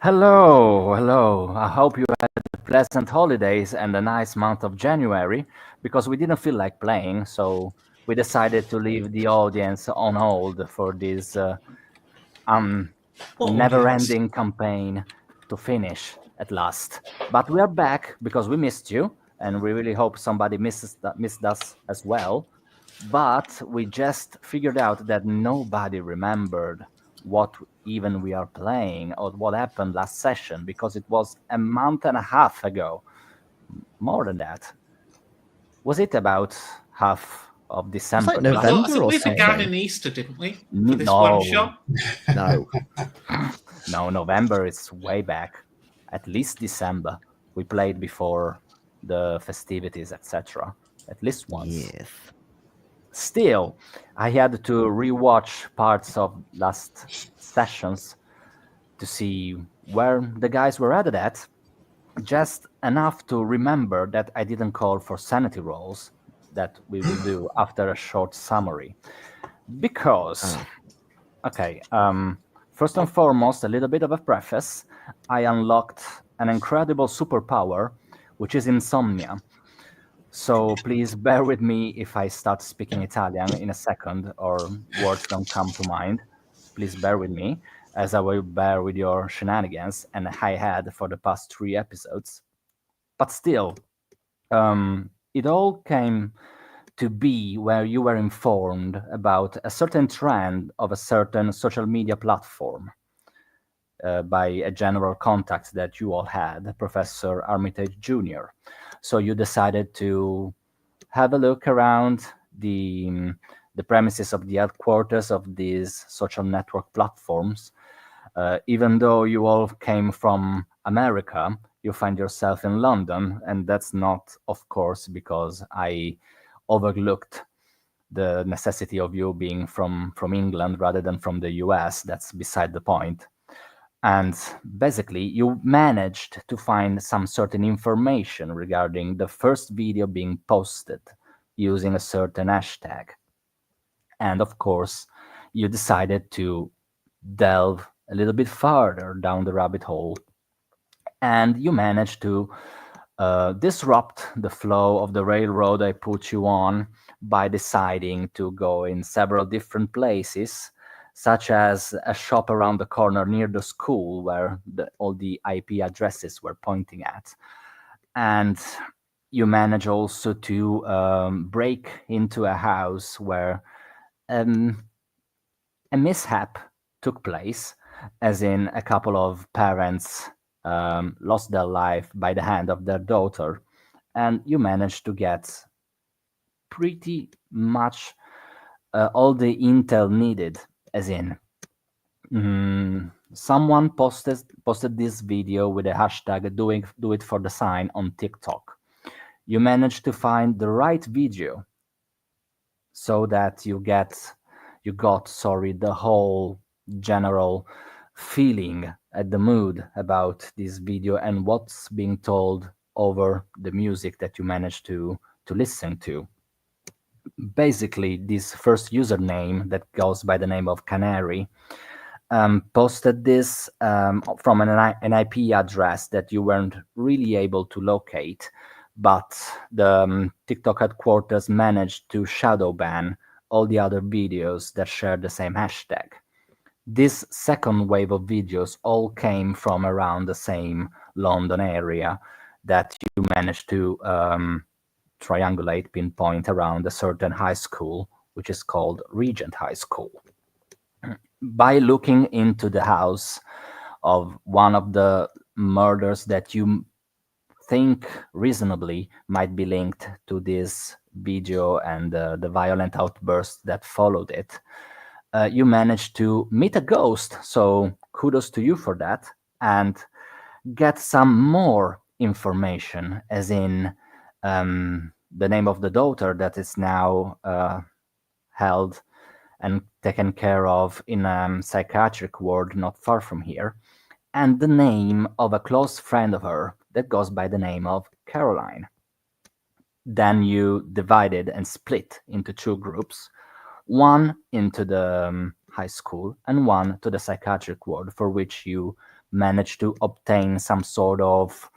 Hello, hello. I hope you had pleasant holidays and a nice month of January because we didn't feel like playing, so we decided to leave the audience on hold for this um, What audience? never-ending campaign to finish at last. But we are back because we missed you, and we really hope somebody missed us as well. But we just figured out that nobody remembered what even we are playing or what happened last session because it was a month and a half ago. More than that. Was it about half of It's like December I November think or we began something. in Easter, didn't we? For this one No, shot. No. no, November is way back. At least December. We played before the festivities, etc. At least once. Yes. Still, I had to rewatch parts of last sessions to see where the guys were at, just enough to remember that I didn't call for sanity rolls that we will do after a short summary. Because, Ah. okay, first and foremost, a little bit of a preface. I unlocked an incredible superpower, which is insomnia. So please bear with me if I start speaking Italian in a second or words don't come to mind. Please bear with me, as I will bear with your shenanigans and I had for the past 3 episodes. But still, it all came to be where you were informed about a certain trend of a certain social media platform by a general contact that you all had, Professor Armitage Jr. So you decided to have a look around the premises of the headquarters of these social network platforms. Even though you all came from America, you find yourself in London, and that's not, of course, because I overlooked the necessity of you being from England rather than from the US. That's beside the point. And basically, you managed to find some certain information regarding the first video being posted using a certain hashtag. And of course, you decided to delve a little bit farther down the rabbit hole and you managed to disrupt the flow of the railroad I put you on by deciding to go in several different places, such as a shop around the corner near the school where all the IP addresses were pointing at. And you manage also to break into a house where um, a mishap took place, as in a couple of parents lost their life by the hand of their daughter, and you managed to get pretty much all the intel needed, as in someone posted this video with a hashtag doing do it for the sign on TikTok. You managed to find the right video so that you got the whole general feeling at the mood about this video and what's being told over the music that you managed to listen to. Basically, this first username that goes by the name of Canary posted this from an IP address that you weren't really able to locate, but the TikTok headquarters managed to shadow ban all the other videos that share the same hashtag. This second wave of videos all came from around the same London area that you managed to triangulate, pinpoint around a certain high school, which is called Regent High School. By looking into the house of one of the murders that you think reasonably might be linked to this video and the violent outburst that followed it, you managed to meet a ghost. So kudos to you for that, and get some more information, as in the name of the daughter that is now held and taken care of in a psychiatric ward not far from here, and the name of a close friend of her that goes by the name of Caroline. Then you divided and split into two groups, one into the high school and one to the psychiatric ward, for which you managed to obtain some sort of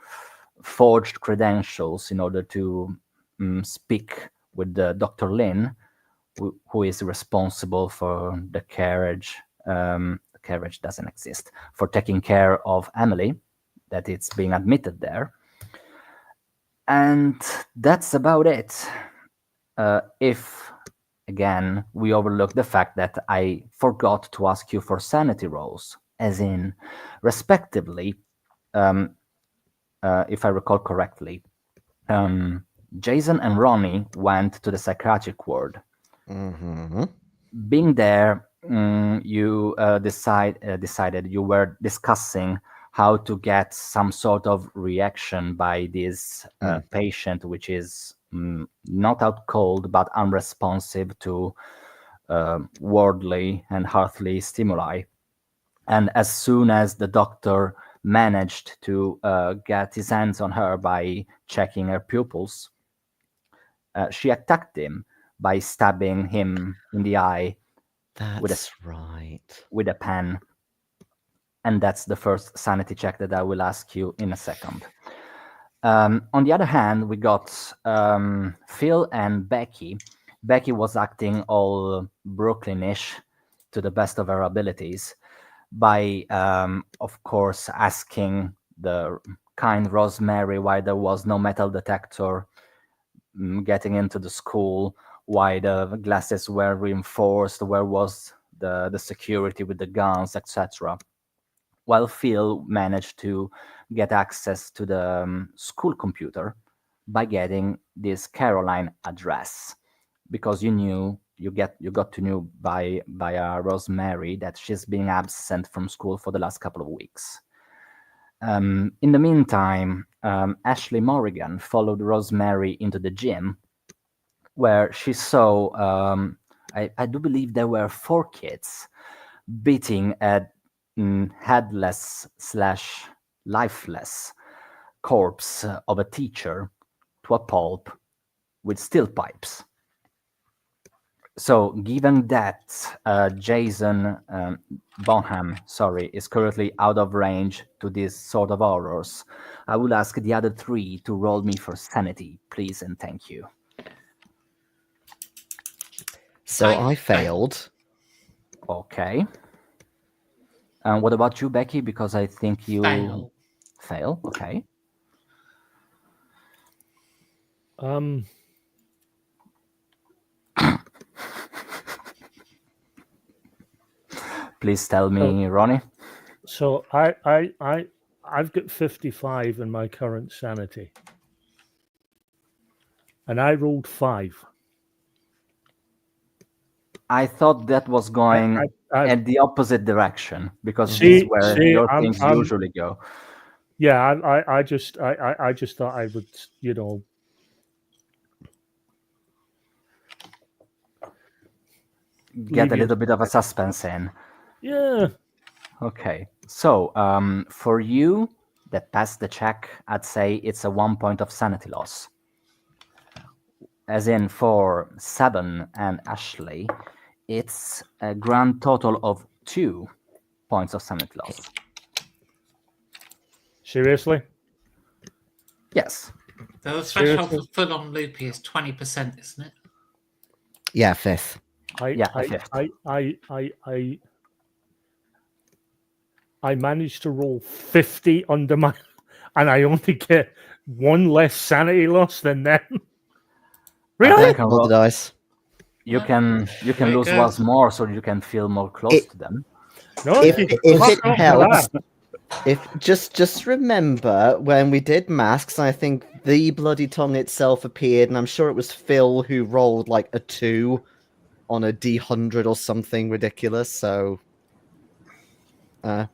forged credentials in order to speak with Dr. Lin, who is responsible for the carriage. The carriage doesn't exist, for taking care of Emily, that it's being admitted there. And that's about it. If, again, we overlook the fact that I forgot to ask you for sanity rolls, as in, respectively, if I recall correctly, Jason and Ronnie went to the psychiatric ward. Mm-hmm. Being there, you decided you were discussing how to get some sort of reaction by this patient, which is not out cold but unresponsive to worldly and earthly stimuli. And as soon as the doctor managed to get his hands on her by checking her pupils, she attacked him by stabbing him in the eye with a pen. And that's the first sanity check that I will ask you in a second. On the other hand, we got Phil and Becky. Becky was acting all Brooklynish to the best of her abilities by, of course, asking the kind Rosemary why there was no metal detector getting into the school, why the glasses were reinforced, where was the security with the guns, etc. While Phil managed to get access to the school computer by getting this Caroline address, because you got to know by Rosemary that she's being absent from school for the last couple of weeks. In the meantime, Ashley Morrigan followed Rosemary into the gym, where she saw, I do believe there were 4 kids beating a headless / lifeless corpse of a teacher to a pulp with steel pipes. So, given that Jason Bonham, is currently out of range to these sort of horrors, I will ask the other 3 to roll me for sanity, please, and thank you. So I failed. Okay. What about you, Becky? Because I think you fail. Okay. Please tell me, Ronnie. So I've got 55 in my current sanity, and I rolled 5. I thought that was going at the opposite direction, because this is where your things usually go. Yeah, I just thought I would, get a little bit of a suspense in. Yeah. Okay. So for you that passed the check, I'd say it's a 1 point of sanity loss. As in for 7 and Ashley, it's a grand total of 2 points of sanity loss. Seriously? Yes. The threshold for full-on loopy is 20%, isn't it? Yeah, 5th. I managed to roll 50 under my, and I only get 1 less sanity loss than them. Really? Roll the dice. You can lose once more, so you can feel more close to them. No, if it helps, just remember when we did masks, I think the bloody tongue itself appeared, and I'm sure it was Phil who rolled like a 2 on a D100 or something ridiculous. So, yeah,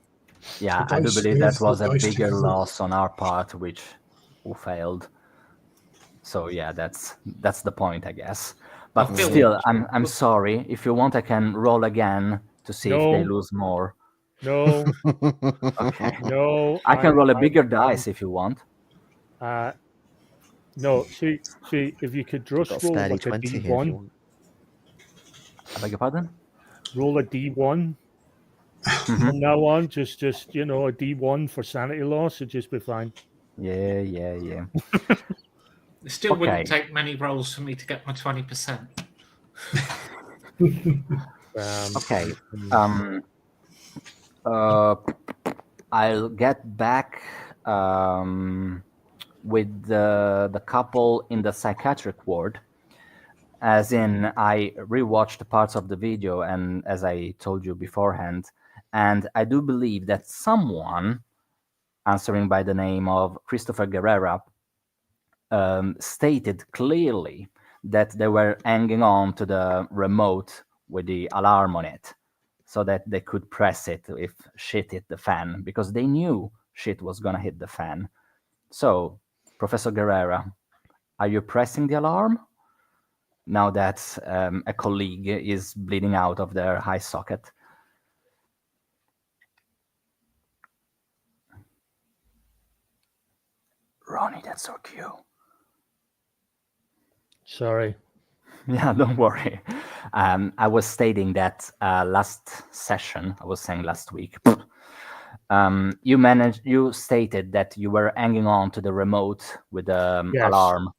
I do believe that was a bigger loss on our part, which we failed. So yeah, that's the point, I guess. But still, I'm sorry. If you want, I can roll again to see if they lose more. No. Okay. No. I can roll a bigger dice if you want. No. See, if you could just roll like a D1. I beg your pardon? Roll a D1. From now on, just a D1 for sanity loss would just be fine. Yeah. It still wouldn't Okay. take many rolls for me to get my 20%. Okay. I'll get back with the couple in the psychiatric ward. As in, I rewatched parts of the video, and as I told you beforehand, and I do believe that someone answering by the name of Christopher Guerrera stated clearly that they were hanging on to the remote with the alarm on it so that they could press it if shit hit the fan, because they knew shit was gonna hit the fan. So, Professor Guerrera, are you pressing the alarm now that a colleague is bleeding out of their eye socket? Ronnie, that's so cute. Sorry. Yeah, don't worry. I was stating that last session, I was saying last week, you stated that you were hanging on to the remote with the Yes. alarm.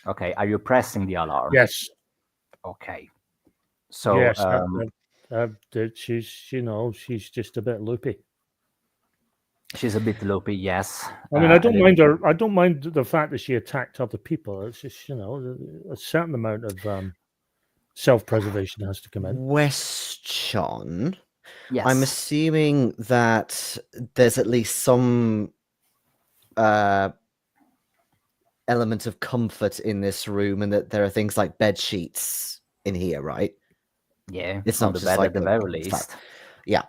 Okay, are you pressing the alarm? Yes. Okay. So Yes. She's she's just a bit loopy. she's a bit loopy, yes. I mean, I don't mind her. I don't mind the fact that she attacked other people. It's just a certain amount of self-preservation has to come in. Question. Yes. I'm assuming that there's at least some element of comfort in this room, and that there are things like bed sheets in here, right? Yeah, It's on not the just bed like at the very least. Yeah.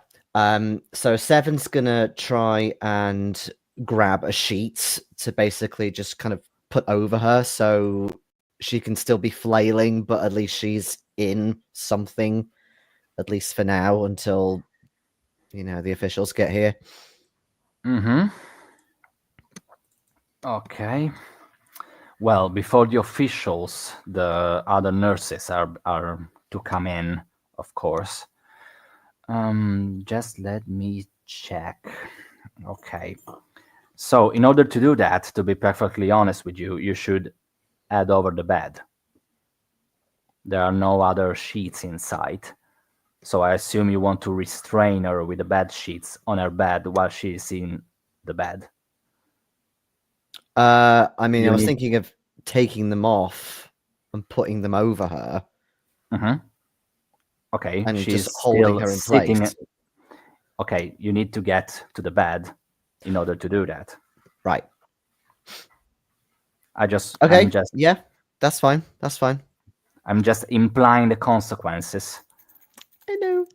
So Seven's gonna try and grab a sheet to basically just kind of put over her so she can still be flailing, but at least she's in something, at least for now, until the officials get here. Okay. Well, before the officials, the other nurses are to come in, of course. Just let me check. Okay. So in order to do that, to be perfectly honest with you, you should add over the bed. There are no other sheets inside. So I assume you want to restrain her with the bed sheets on her bed while she's in the bed. I mean, You I was need- thinking of taking them off and putting them over her. Okay, And she's just holding still her in sitting. place. Okay, you need to get to the bed in order to do that. Right. Okay. Yeah, that's fine. That's fine. I'm just implying the consequences. I know.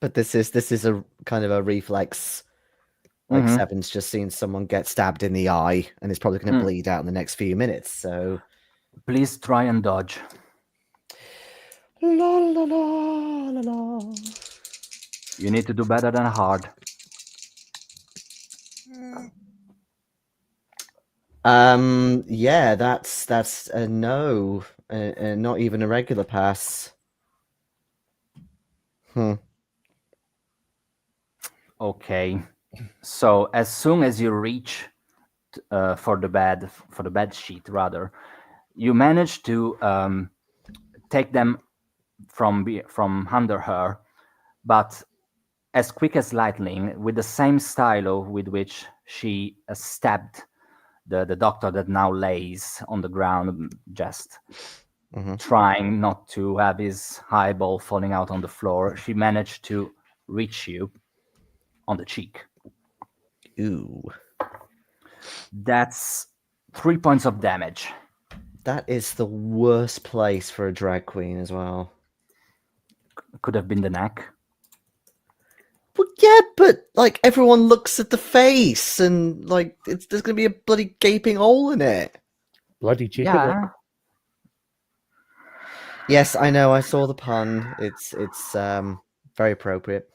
But this is a kind of a reflex. Like Seven's just seen someone get stabbed in the eye and is probably going to bleed out in the next few minutes. So please try and dodge. La, la, la, la, la. You need to do better than hard. Yeah, that's a no. Not even a regular pass. Okay. So as soon as you reach for the bed sheet, rather, you manage to take them from under her, but as quick as lightning, with the same stylo with which she stabbed the doctor that now lays on the ground, just trying not to have his eyeball falling out on the floor. She managed to reach you on the cheek. Ooh. That's 3 points of damage. That is the worst place for a drag queen as well. Could have been the neck. Well, yeah, but like everyone looks at the face, and like there's gonna be a bloody gaping hole in it. Bloody cheek. Yeah. Yes, I know. I saw the pun. It's very appropriate.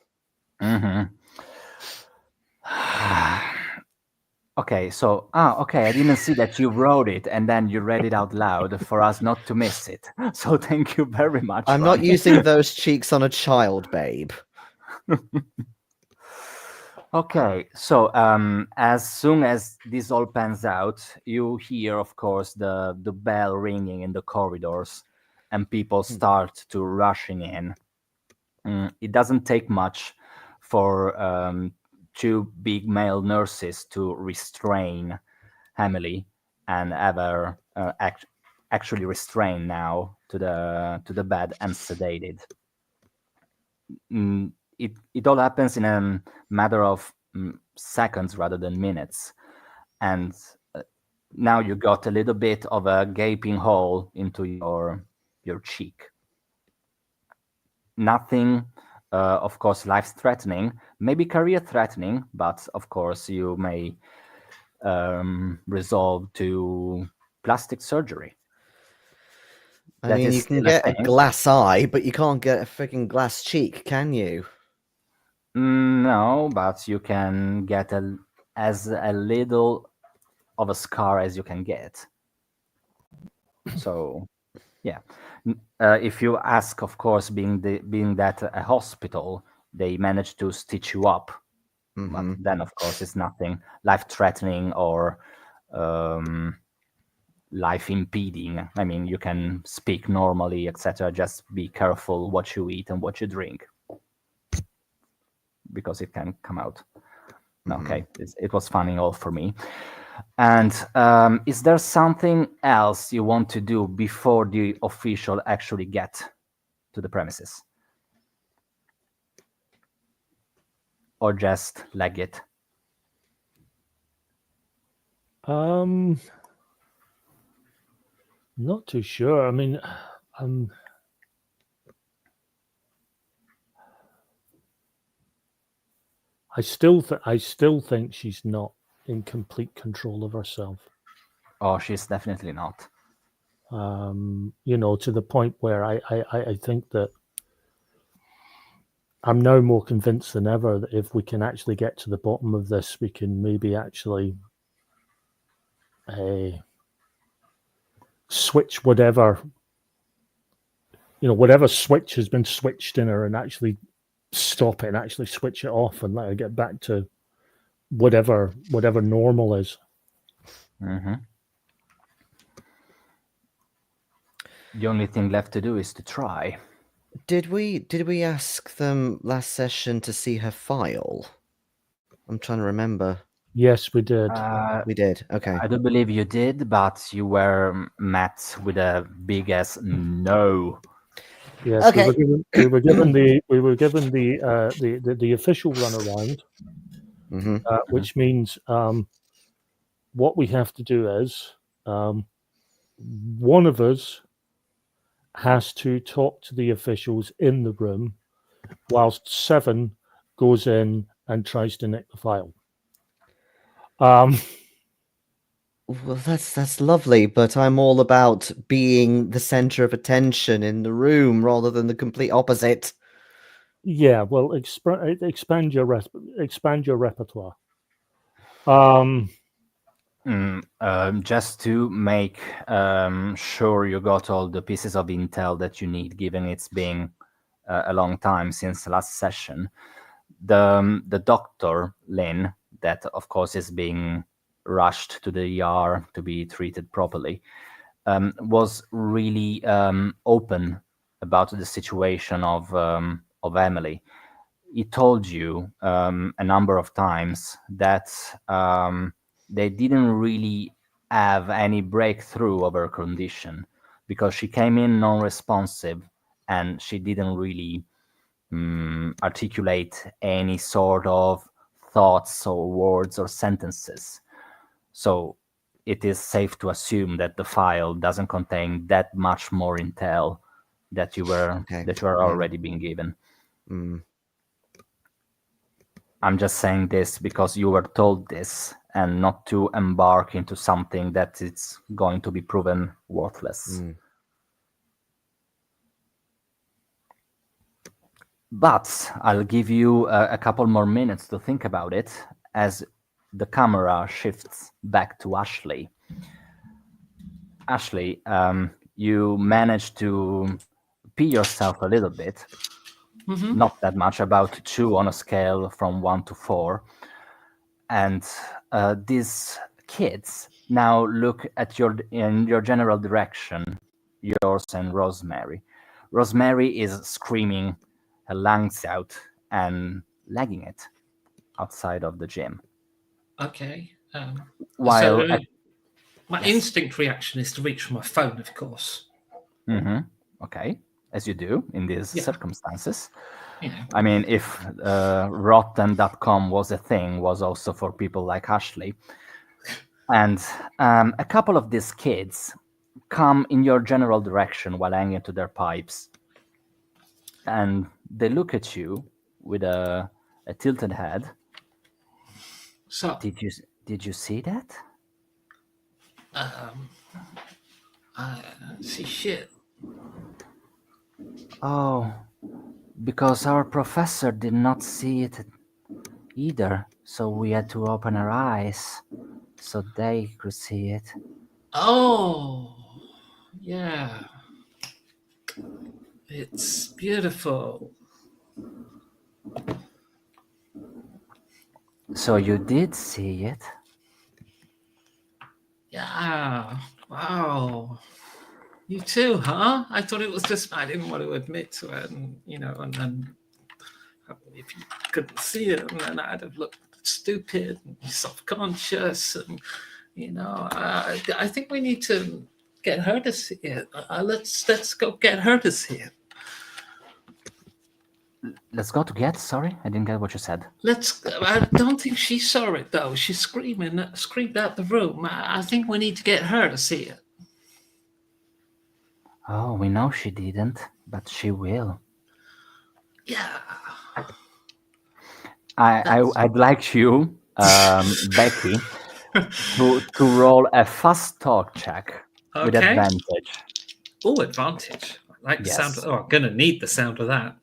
Okay, so okay, I didn't see that you wrote it and then you read it out loud for us not to miss it. So thank you very much. I'm not using those cheeks on a child, babe. Okay, so as soon as this all pans out, you hear, of course, the bell ringing in the corridors, and people start to rushing in. It doesn't take much for two big male nurses to restrain Emily and have her actually restrained now to the bed and sedated. It all happens in a matter of seconds rather than minutes, and now you got a little bit of a gaping hole into your cheek. Nothing, of course, life-threatening, maybe career-threatening, but of course you may resolve to plastic surgery. I That mean, is you can still a get a thing. glass eye, but you can't get a freaking glass cheek, can you? No, but you can get as a little of a scar as you can get. So, yeah. If you ask, of course, being that a hospital, they managed to stitch you up. But then, of course, it's nothing life-threatening or life-impeding. I mean, you can speak normally, etc. Just be careful what you eat and what you drink, because it can come out. Okay, it was funny all for me. And is there something else you want to do before the official actually get to the premises? Or just leg it? Not too sure. I mean, I still think she's not in complete control of herself. Oh, she's definitely not. To the point where I think that I'm now more convinced than ever that if we can actually get to the bottom of this, we can maybe actually switch whatever switch has been switched in her, and actually stop it and actually switch it off and let her get back to whatever normal is. Mm-hmm. The only thing left to do is to try. Did we ask them last session to see her file? I'm trying to remember. Yes, we did. We did. Okay. I do believe you did, but you were met with a big ass no. Yes, Okay. we were given the official runaround, which means what we have to do is one of us has to talk to the officials in the room, whilst 7 goes in and tries to nick the file. Well, that's lovely, but I'm all about being the center of attention in the room rather than the complete opposite. Yeah, well, expand your repertoire. Just to make sure you got all the pieces of intel that you need, given it's been a long time since the last session. The doctor, Lynn, that of course is being rushed to the ER to be treated properly, was really open about the situation of Emily. He told you a number of times that they didn't really have any breakthrough of her condition, because she came in non-responsive and she didn't really articulate any sort of thoughts or words or sentences. So it is safe to assume that the file doesn't contain that much more intel that you were already being given. I'm just saying this because you were told this, and not to embark into something that is going to be proven worthless. But I'll give you a couple more minutes to think about it as the camera shifts back to Ashley. Ashley, you managed to pee yourself a little bit, Not that much, about 2 on a scale from 1 to 4. And these kids now look at in your general direction, yours and Rosemary. Rosemary is screaming her lungs out and lagging it outside of the gym. Okay. While my instinct reaction is to reach for my phone, of course. Okay, as you do in these circumstances. Yeah. I mean, if rotten.com was a thing, was also for people like Ashley. And a couple of these kids come in your general direction while hanging to their pipes. And they look at you with a tilted head. So did you see that? I don't see shit. Oh, because our professor did not see it either, so we had to open our eyes so they could see it. Oh, yeah. It's beautiful. So you did see it? Yeah. Wow. You too, huh? I thought it was just I didn't want to admit to it, and and if you couldn't see it, then I'd have looked stupid and self-conscious, and I think we need to get her to see it. Let's go get her to see it. Let's go to get. Sorry, I didn't get what you said. I don't think she saw it though. She screamed out the room. I think we need to get her to see it. Oh, we know she didn't, but she will. Yeah. I'd like you, Becky, to roll a fast talk check with advantage. Oh, advantage. I like the sound. I'm going to need the sound of that.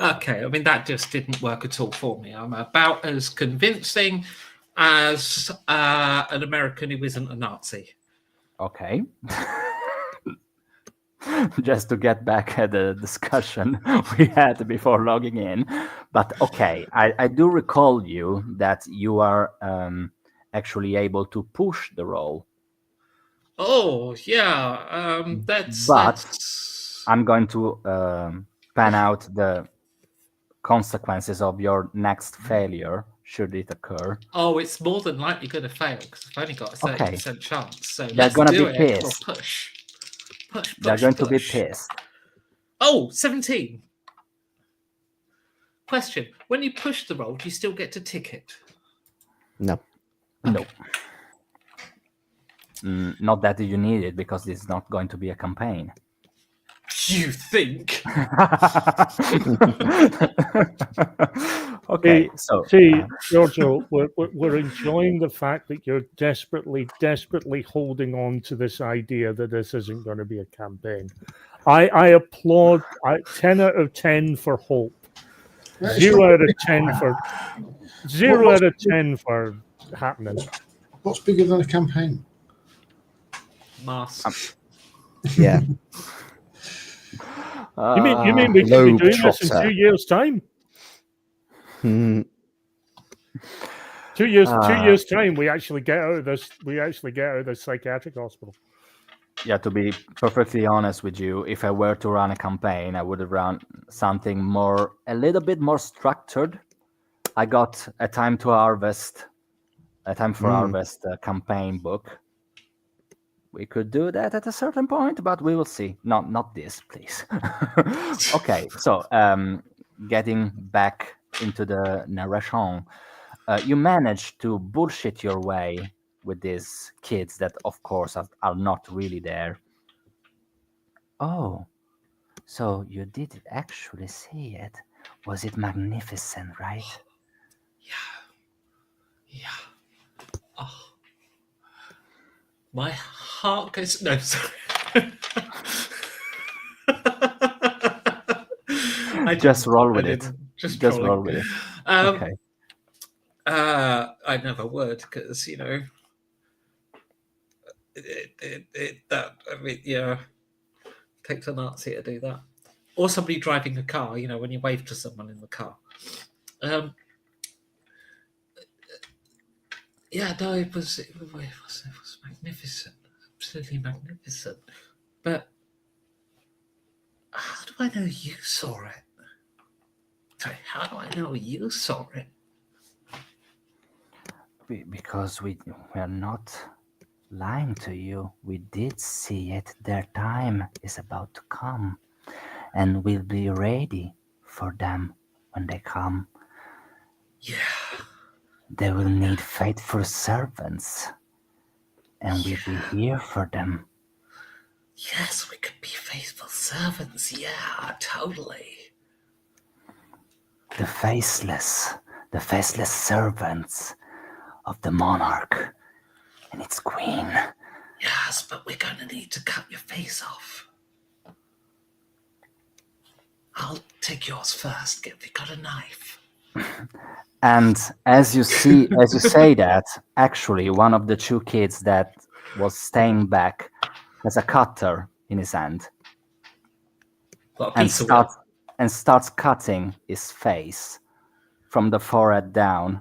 Okay, I mean, that just didn't work at all for me. I'm about as convincing as an American who isn't a Nazi. Okay. Just to get back at the discussion we had before logging in. But okay, I do recall you that you are actually able to push the roll. Oh, yeah. That's... I'm going to pan out the consequences of your next failure should it occur. Oh, it's more than likely going to fail because I've only got a 30% chance. So they're going to be pissed. We'll push. They're going to be pissed. Oh, 17. Question. When you push the roll, do you still get to tick it? No. Okay. No. Not that you need it because it's not going to be a campaign. You think? Okay, so see, Giorgio, we're enjoying the fact that you're desperately holding on to this idea that this isn't going to be a campaign. I applaud. 10 out of 10 for hope. 0 out of 10 for 0 out of 10 for happening. What's bigger than a campaign? Masks. Yeah. You mean we could be doing this in 2 years' time? 2 years time, we actually get out of this. We actually get out of this psychiatric hospital. Yeah, to be perfectly honest with you, if I were to run a campaign, I would have run something a little bit more structured. I got a Time for Harvest campaign book. We could do that at a certain point, but we will see. Not this, please. Okay, so getting back into the narration, you managed to bullshit your way with these kids that, of course, are not really there. Oh, so you did actually see it. Was it magnificent, right? Yeah. Oh. My heart goes... No, sorry. Just roll with it. Just roll with it. Okay. I never would because, takes a Nazi to do that. or somebody driving a car. You know, when you wave to someone in the car. Yeah, no, it was magnificent, absolutely magnificent. But how do I know you saw it? Sorry, how do I know you saw it? Because we are not lying to you. We did see it. Their time is about to come, and we'll be ready for them when they come. Yeah. They will need faithful servants, and we'll be here for them. Yes, we could be faithful servants. Yeah, totally. The faceless servants of the monarch and its queen. Yes, but we're going to need to cut your face off. I'll take yours first. Have you got a knife? And as you say that, actually, one of the two kids that was staying back has a cutter in his hand Got a and piece of wood. starts cutting his face from the forehead down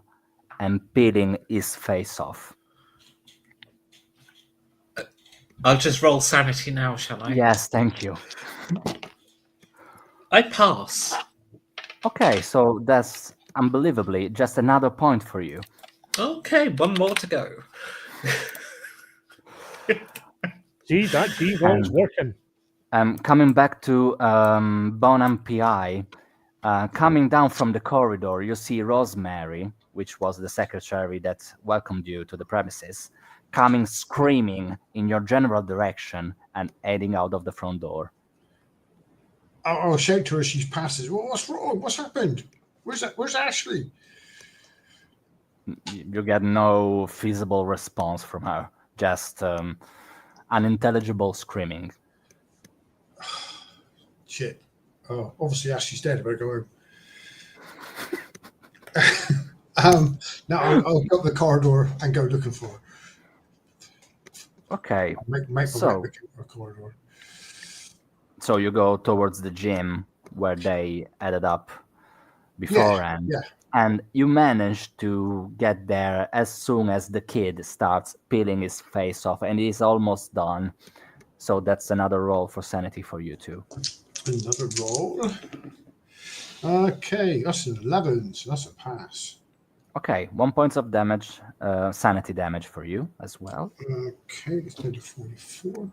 and peeling his face off. I'll just roll sanity now, shall I? Yes, thank you. I pass. Okay, so that's unbelievably just another point for you. Okay, one more to go. See, that D1's working. Coming back to Bonham PI, coming down from the corridor, you see Rosemary, which was the secretary that welcomed you to the premises, coming screaming in your general direction and heading out of the front door. I'll shout to her as she passes. Well, what's wrong? What's happened? Where's Ashley? You get no feasible response from her, just unintelligible screaming. Shit. Oh, obviously Ashley's dead. I better go home. Now I'll go up the corridor and go looking for her. Okay. Make my way up the corridor. So you go towards the gym where they ended up beforehand. Yeah. And you manage to get there as soon as the kid starts peeling his face off, and he's almost done. So that's another roll for sanity for you too. Another roll. Okay, that's an 11, so that's a pass. Okay, 1 point of damage, sanity damage for you as well. Okay, it's down to 44.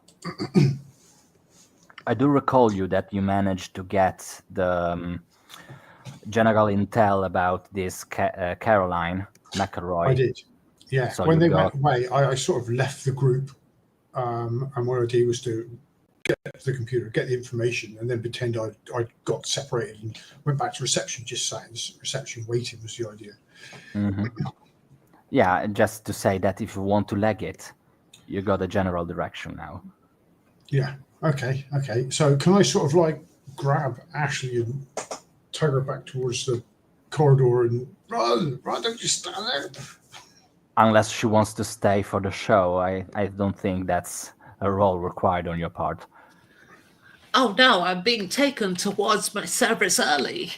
I do recall you that you managed to get the general intel about this Caroline McElroy. I did. Yeah, So when you they got- went away, I sort of left the group, and what I did was to get to the computer, get the information, and then pretend I got separated and went back to reception, just sat in reception waiting was the idea. Mhm. Yeah, just to say that if you want to leg it, you got a general direction now. Yeah, okay. So can I sort of like grab Ashley and tug her back towards the corridor and run, don't just stand there. Unless she wants to stay for the show, I don't think that's a role required on your part. Oh no, I'm being taken towards my service early.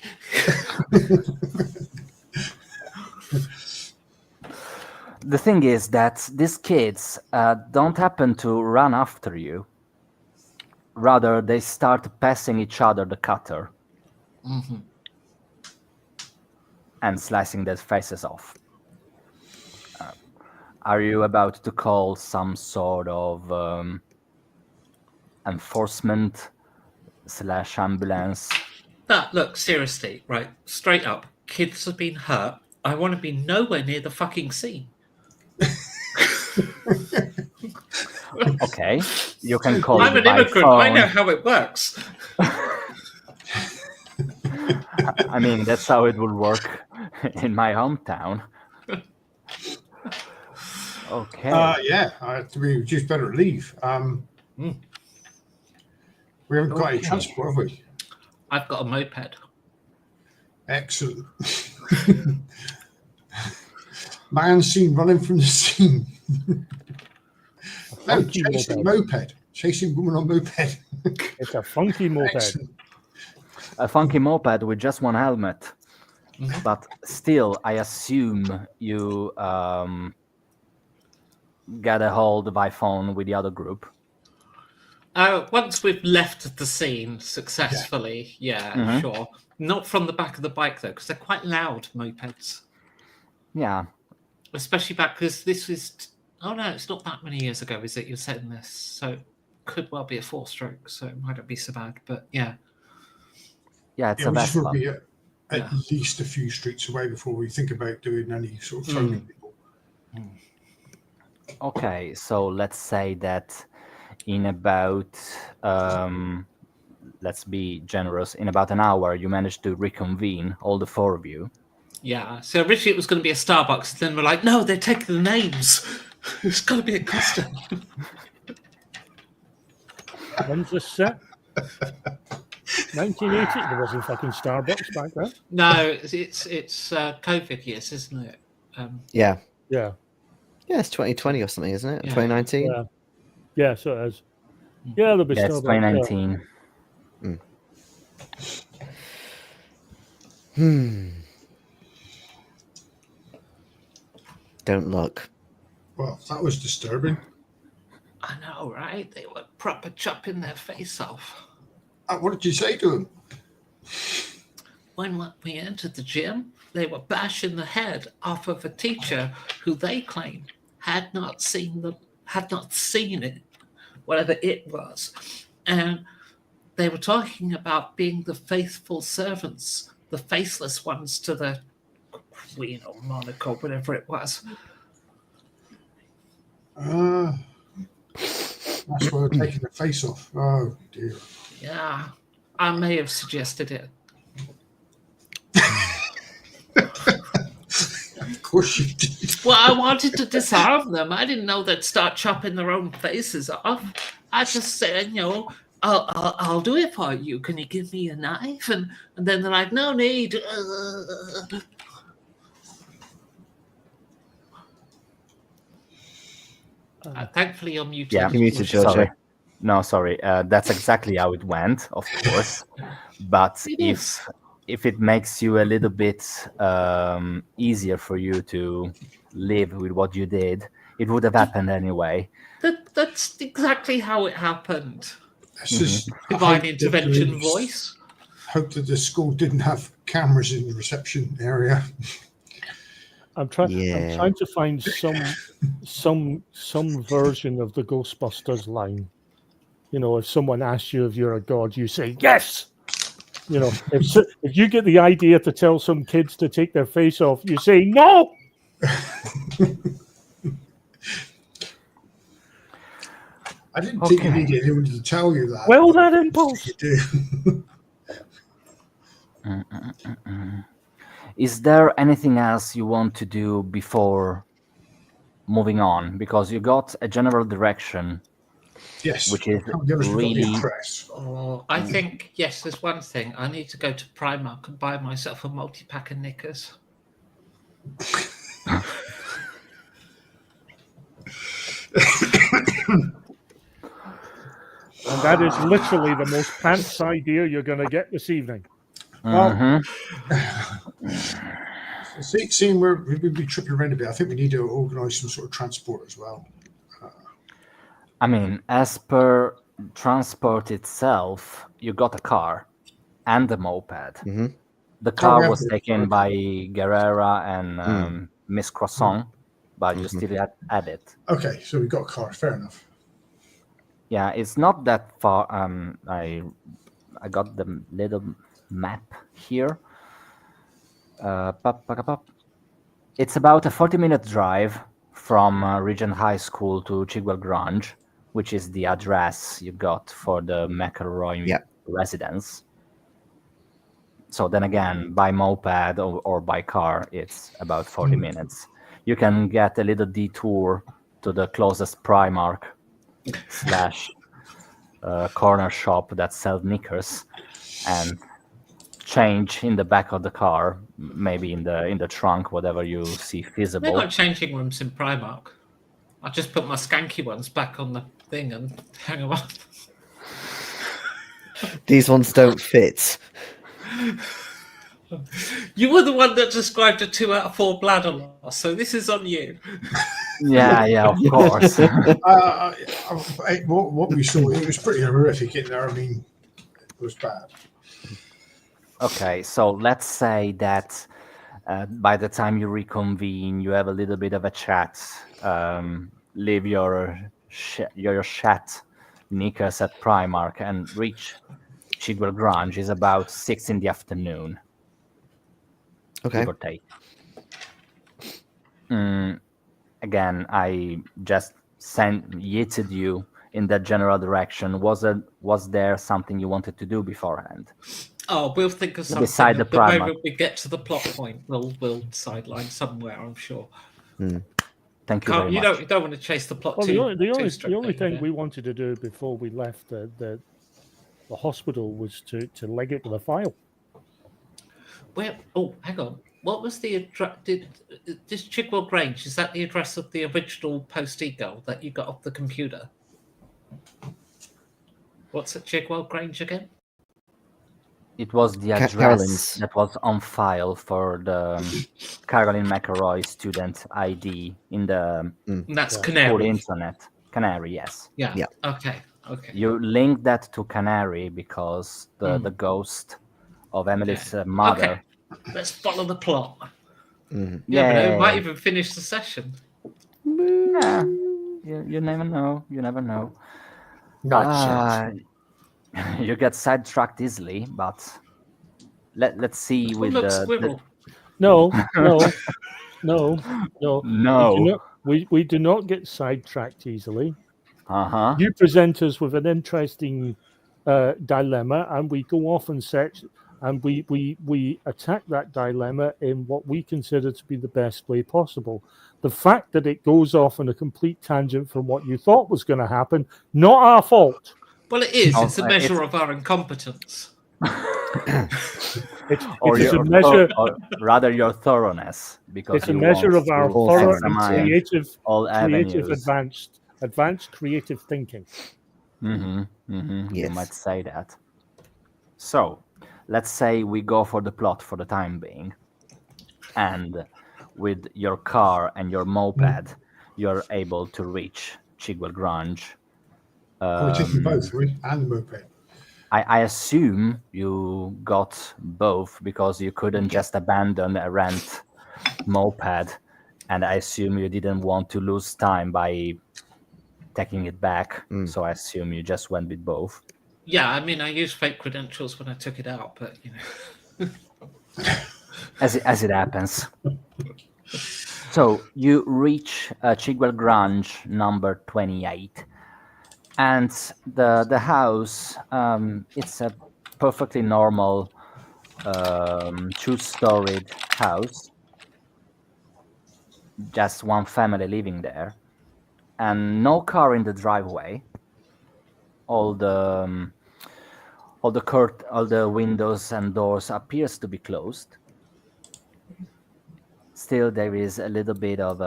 The thing is that these kids don't happen to run after you. Rather, they start passing each other the cutter and slicing their faces off. Are you about to call some sort of enforcement / ambulance? But look, seriously, right, straight up, kids have been hurt. I want to be nowhere near the fucking scene. Okay, you can call I'm it an by immigrant. phone. I know how it works. I mean, that's how it would work in my hometown. Okay. Yeah, we just better leave. We haven't got any Okay. transport, have we? I've got a moped. Excellent. Man seen running from the scene. No, funky chasing moped. Chasing woman on moped. It's a funky moped. Excellent. a funky moped with just one helmet. Mhm. But still, I assume you get a hold by phone with the other group. Once we've left the scene successfully, Mhm. sure. Not from the back of the bike though, because they're quite loud mopeds. Yeah. Especially back because this was. Oh no, it's not that many years ago, is it? You're saying this, so it could well be a 4-stroke, so it might not be so bad. But yeah, Yeah, it's Yeah, a we just want Vespa. to be at Yeah. least a few streets away before we think about doing any sort of phoning people. Okay, so let's say that in about, let's be generous, in about an hour, you manage to reconvene, all the four of you. Yeah. So originally it was going to be a Starbucks, then we're like, no, they're taking the names. It's got to be a Costa. When's this set? 1980. There wasn't fucking Starbucks back then. No, it's COVID years, isn't it? Yeah. Yeah. Yeah, it's 2020 or something, isn't it? Yeah. 2019? Yeah. Yeah, so it is. Yeah, there'll be Yeah, it's Starbucks. Yeah. 2019. Don't look. Well, that was disturbing. I know, right? They were proper chopping their face off. What did you say to him? When we entered the gym, they were bashing the head off of a teacher who they claimed had not seen it, whatever it was. And they were talking about being the faithful servants, the faceless ones to the queen or monarch or whatever it was. That's why they're taking the face off. Oh dear. Yeah, I may have suggested it. Of course you did. Well, I wanted to disarm them. I didn't know they'd start chopping their own faces off. I just said, I'll do it for you. Can you give me a knife? And then they're like, no need. Thankfully, you're muted. Yeah, You muted, George. sorry. No, sorry. That's exactly how it went, of course. But if it makes you a little bit easier for you to live with what you did, it would have happened anyway. That's exactly how it happened. It's just Divine intervention voice. Hope that the school didn't have cameras in the reception area. I'm trying Yeah. to find some version of the Ghostbusters line. You know, if someone asks you if you're a god, you say yes. You know, if you get the idea to tell some kids to take their face off, you say no. I didn't think you needed anyone to tell you that. Well, that impulse. You do. Is there anything else you want to do before moving on? Because you got a general direction, Yes. which is Can't give us really... the address. Oh, I think, yes, there's one thing. I need to go to Primark and buy myself a multi-pack of knickers. And that is literally the most pants idea you're going to get this evening. Mhm. Seeing where we've been tripping around a bit, I think we need to organise some sort of transport as well. I mean, as per transport itself, you got a car and a moped. Mhm. The car yeah, was but- taken by Guerrera and Miss Croissant, but you still had it. Okay, so we've got a car. Fair enough. Yeah, it's not that far. I got the little map here. It's about a 40-minute drive from Regent High School to Chigwell Grange, which is the address you got for the McElroy residence. So then again, by moped or by car, it's about 40 minutes. You can get a little detour to the closest Primark / corner shop that sells knickers and change in the back of the car, maybe in the trunk, whatever you see They've feasible. got changing rooms in Primark. I just put my skanky ones back on the thing and hang them up. These ones don't fit. You were the one that described a 2 out of 4 bladder loss, so this is on you. Yeah, of course. What we saw, it was pretty horrific in there. I mean, it was bad. Okay, so let's say that by the time you reconvene, you have a little bit of a chat. Leave your chat knickers at Primark and reach Chigwell Grange is about 6 in the afternoon, Okay. give or take. Again, I just yeeted you in that general direction. Was there something you wanted to do beforehand? Oh, we'll think of something. Beside the the moment Primark. we get to the plot point, we'll sideline somewhere, I'm sure. Thank you very You much. don't want to chase the plot Well, too the only strictly, thing yeah. we wanted to do before we left the hospital was to leg it with a file. Where? Oh, hang on. What was the address? This Chigwell Grange, is that the address of the original Post Eagle that you got off the computer? What's at Chigwell Grange again? It was the address Carolyn's. that was on file for the Caroline McElroy student ID in the And that's Yeah. full Canary. internet. Canary, yes. Yeah. Yeah. Okay. You link that to Canary because the ghost of Emily's mother. Okay. Let's follow the plot. Mhm. You never know, Yay. might even finish the session. Yeah, you never know. You never know. Not yet. You get sidetracked easily, but let's see Oh, with look, the squirrel. No. no. We do not get sidetracked easily. Uh-huh. You present us with an interesting dilemma, and we go off and search, and we attack that dilemma in what we consider to be the best way possible. The fact that it goes off on a complete tangent from what you thought was going to happen, not our fault. Well, it is. Oh, It's a measure of our incompetence. Or It's a measure. or rather your thoroughness, because It's a you measure want of our to thorough and examine all creative, avenues. advanced creative thinking. You Yes. might say that. So, let's say we go for the plot for the time being, and with your car and your moped, you're able to reach Chigwell Grange. We're taking both, are we? And the moped. I assume you got both because you couldn't just abandon a rent moped, and I assume you didn't want to lose time by taking it back. So I assume you just went with both. Yeah, I mean, I used fake credentials when I took it out, but you know. As it happens. So you reach Chigwell Grange number 28, and the house, it's a perfectly normal 2-storied house, just one family living there, and no car in the driveway. All the windows and doors appears to be closed. Still, there is a little bit of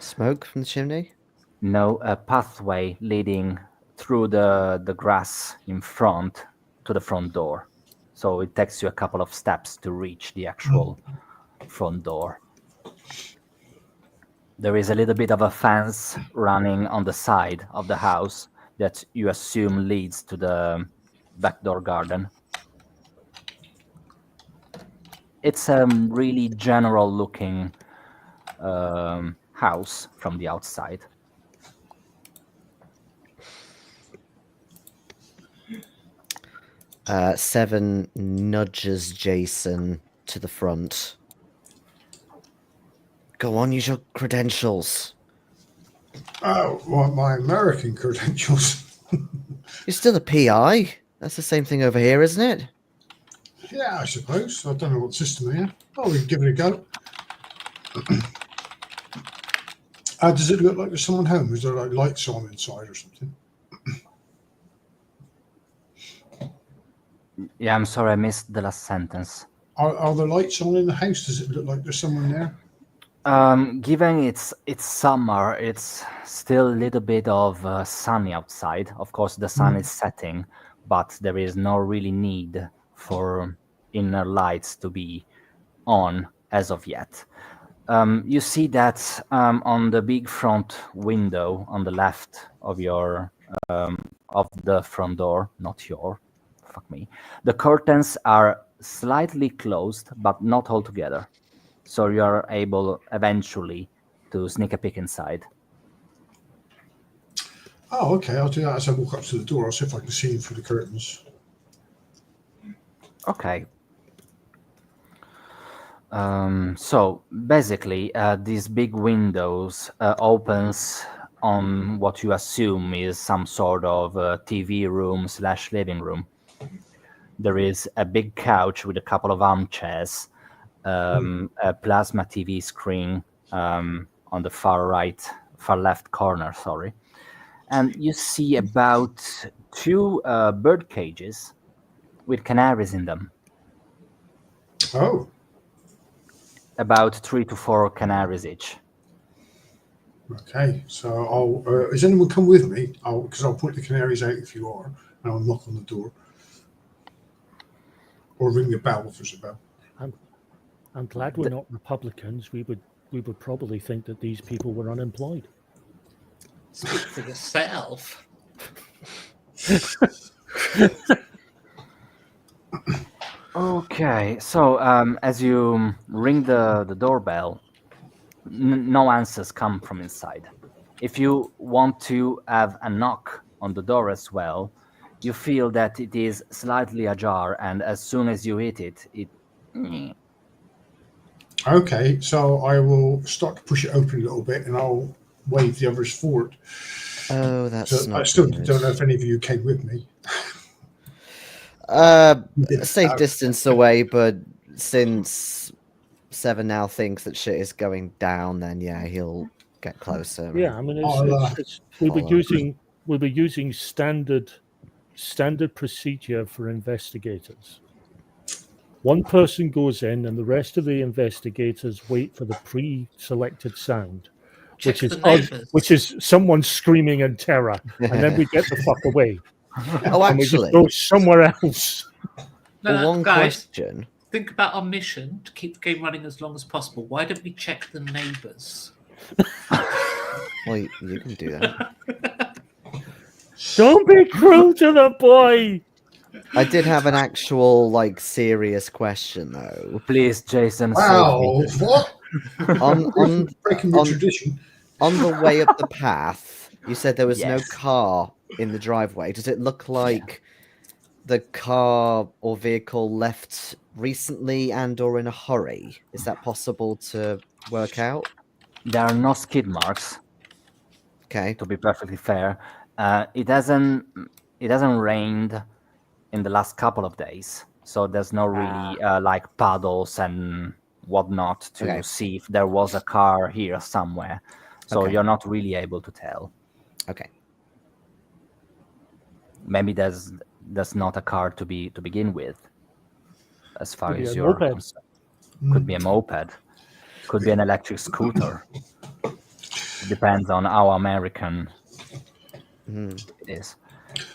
Smoke from the chimney? No, a pathway leading through the grass in front to the front door. So it takes you a couple of steps to reach the actual front door. There is a little bit of a fence running on the side of the house that you assume leads to the backdoor garden. It's a really general looking house from the outside. Seven nudges Jason to the front. Go on, use your credentials. Oh, well, my American credentials. You're still a PI. That's the same thing over here, isn't it? Yeah, I suppose. I don't know what system they have. Oh, we can give it a go. Does it look like there's someone home? Is there like lights on inside or something? Yeah, I'm sorry, I missed the last sentence. Are the lights on in the house? Does it look like there's someone there? Given it's summer, it's still a little bit of sunny outside. Of course, the sun is setting, but there is no really need for inner lights to be on as of yet. You see that on the big front window on the left of your of the front door, not your, fuck me. The curtains are slightly closed, but not altogether. So you are able eventually to sneak a peek inside. Oh, okay. I'll do that as I walk up to the door. I'll see if I can see him through the curtains. Okay. So basically, these big windows opens on what you assume is some sort of TV room / living room. There is a big couch with a couple of armchairs, a plasma TV screen on the far left corner, sorry. And you see about 2 bird cages with canaries in them. Oh, About 3 to 4 canaries each. okay. So I'll. Is anyone come with me? Because I'll put the canaries out if you are, and I'll knock on the door, or ring the bell if there's a bell. I'm glad we're not Republicans. We would probably think that these people were unemployed. Speak for yourself. Okay, so as you ring the doorbell, no answers come from inside. If you want to have a knock on the door as well, you feel that it is slightly ajar, and as soon as you hit it, Okay, so I will start to push it open a little bit, and I'll wave the others forward. Oh, that's So not I still good. don't know if any of you came with me. A did. safe distance away, but since Seven now thinks that shit is going down, then yeah, he'll get closer. and Yeah, I mean, we were using standard procedure for investigators. One person goes in, and the rest of the investigators wait for the pre-selected sound, Check which is the neighbours. which is someone screaming in terror, and then we get the fuck away, Oh, and we just actually, go somewhere else. No, one guys, question. think about our mission to keep the game running as long as possible. Why don't we check the neighbours? Well, you can do that. Don't be cruel to the boy. I did have an actual, like, serious question though. please, Jason, Wow, save me. what? On Breaking the on- tradition. on the way up the path, you said there was Yes. no car in the driveway. Does it look like the car or vehicle left recently and or in a hurry? Is that possible to work out? There are no skid marks, Okay. to be perfectly fair. It hasn't rained in the last couple of days, so there's no really like puddles and whatnot to Okay. see if there was a car here somewhere. So Okay. you're not really able to tell. Okay. Maybe there's not a car to begin with, as far Could be as a you're moped. concerned. Could be a moped. Could be an electric scooter. It depends on how American Mhm. it is.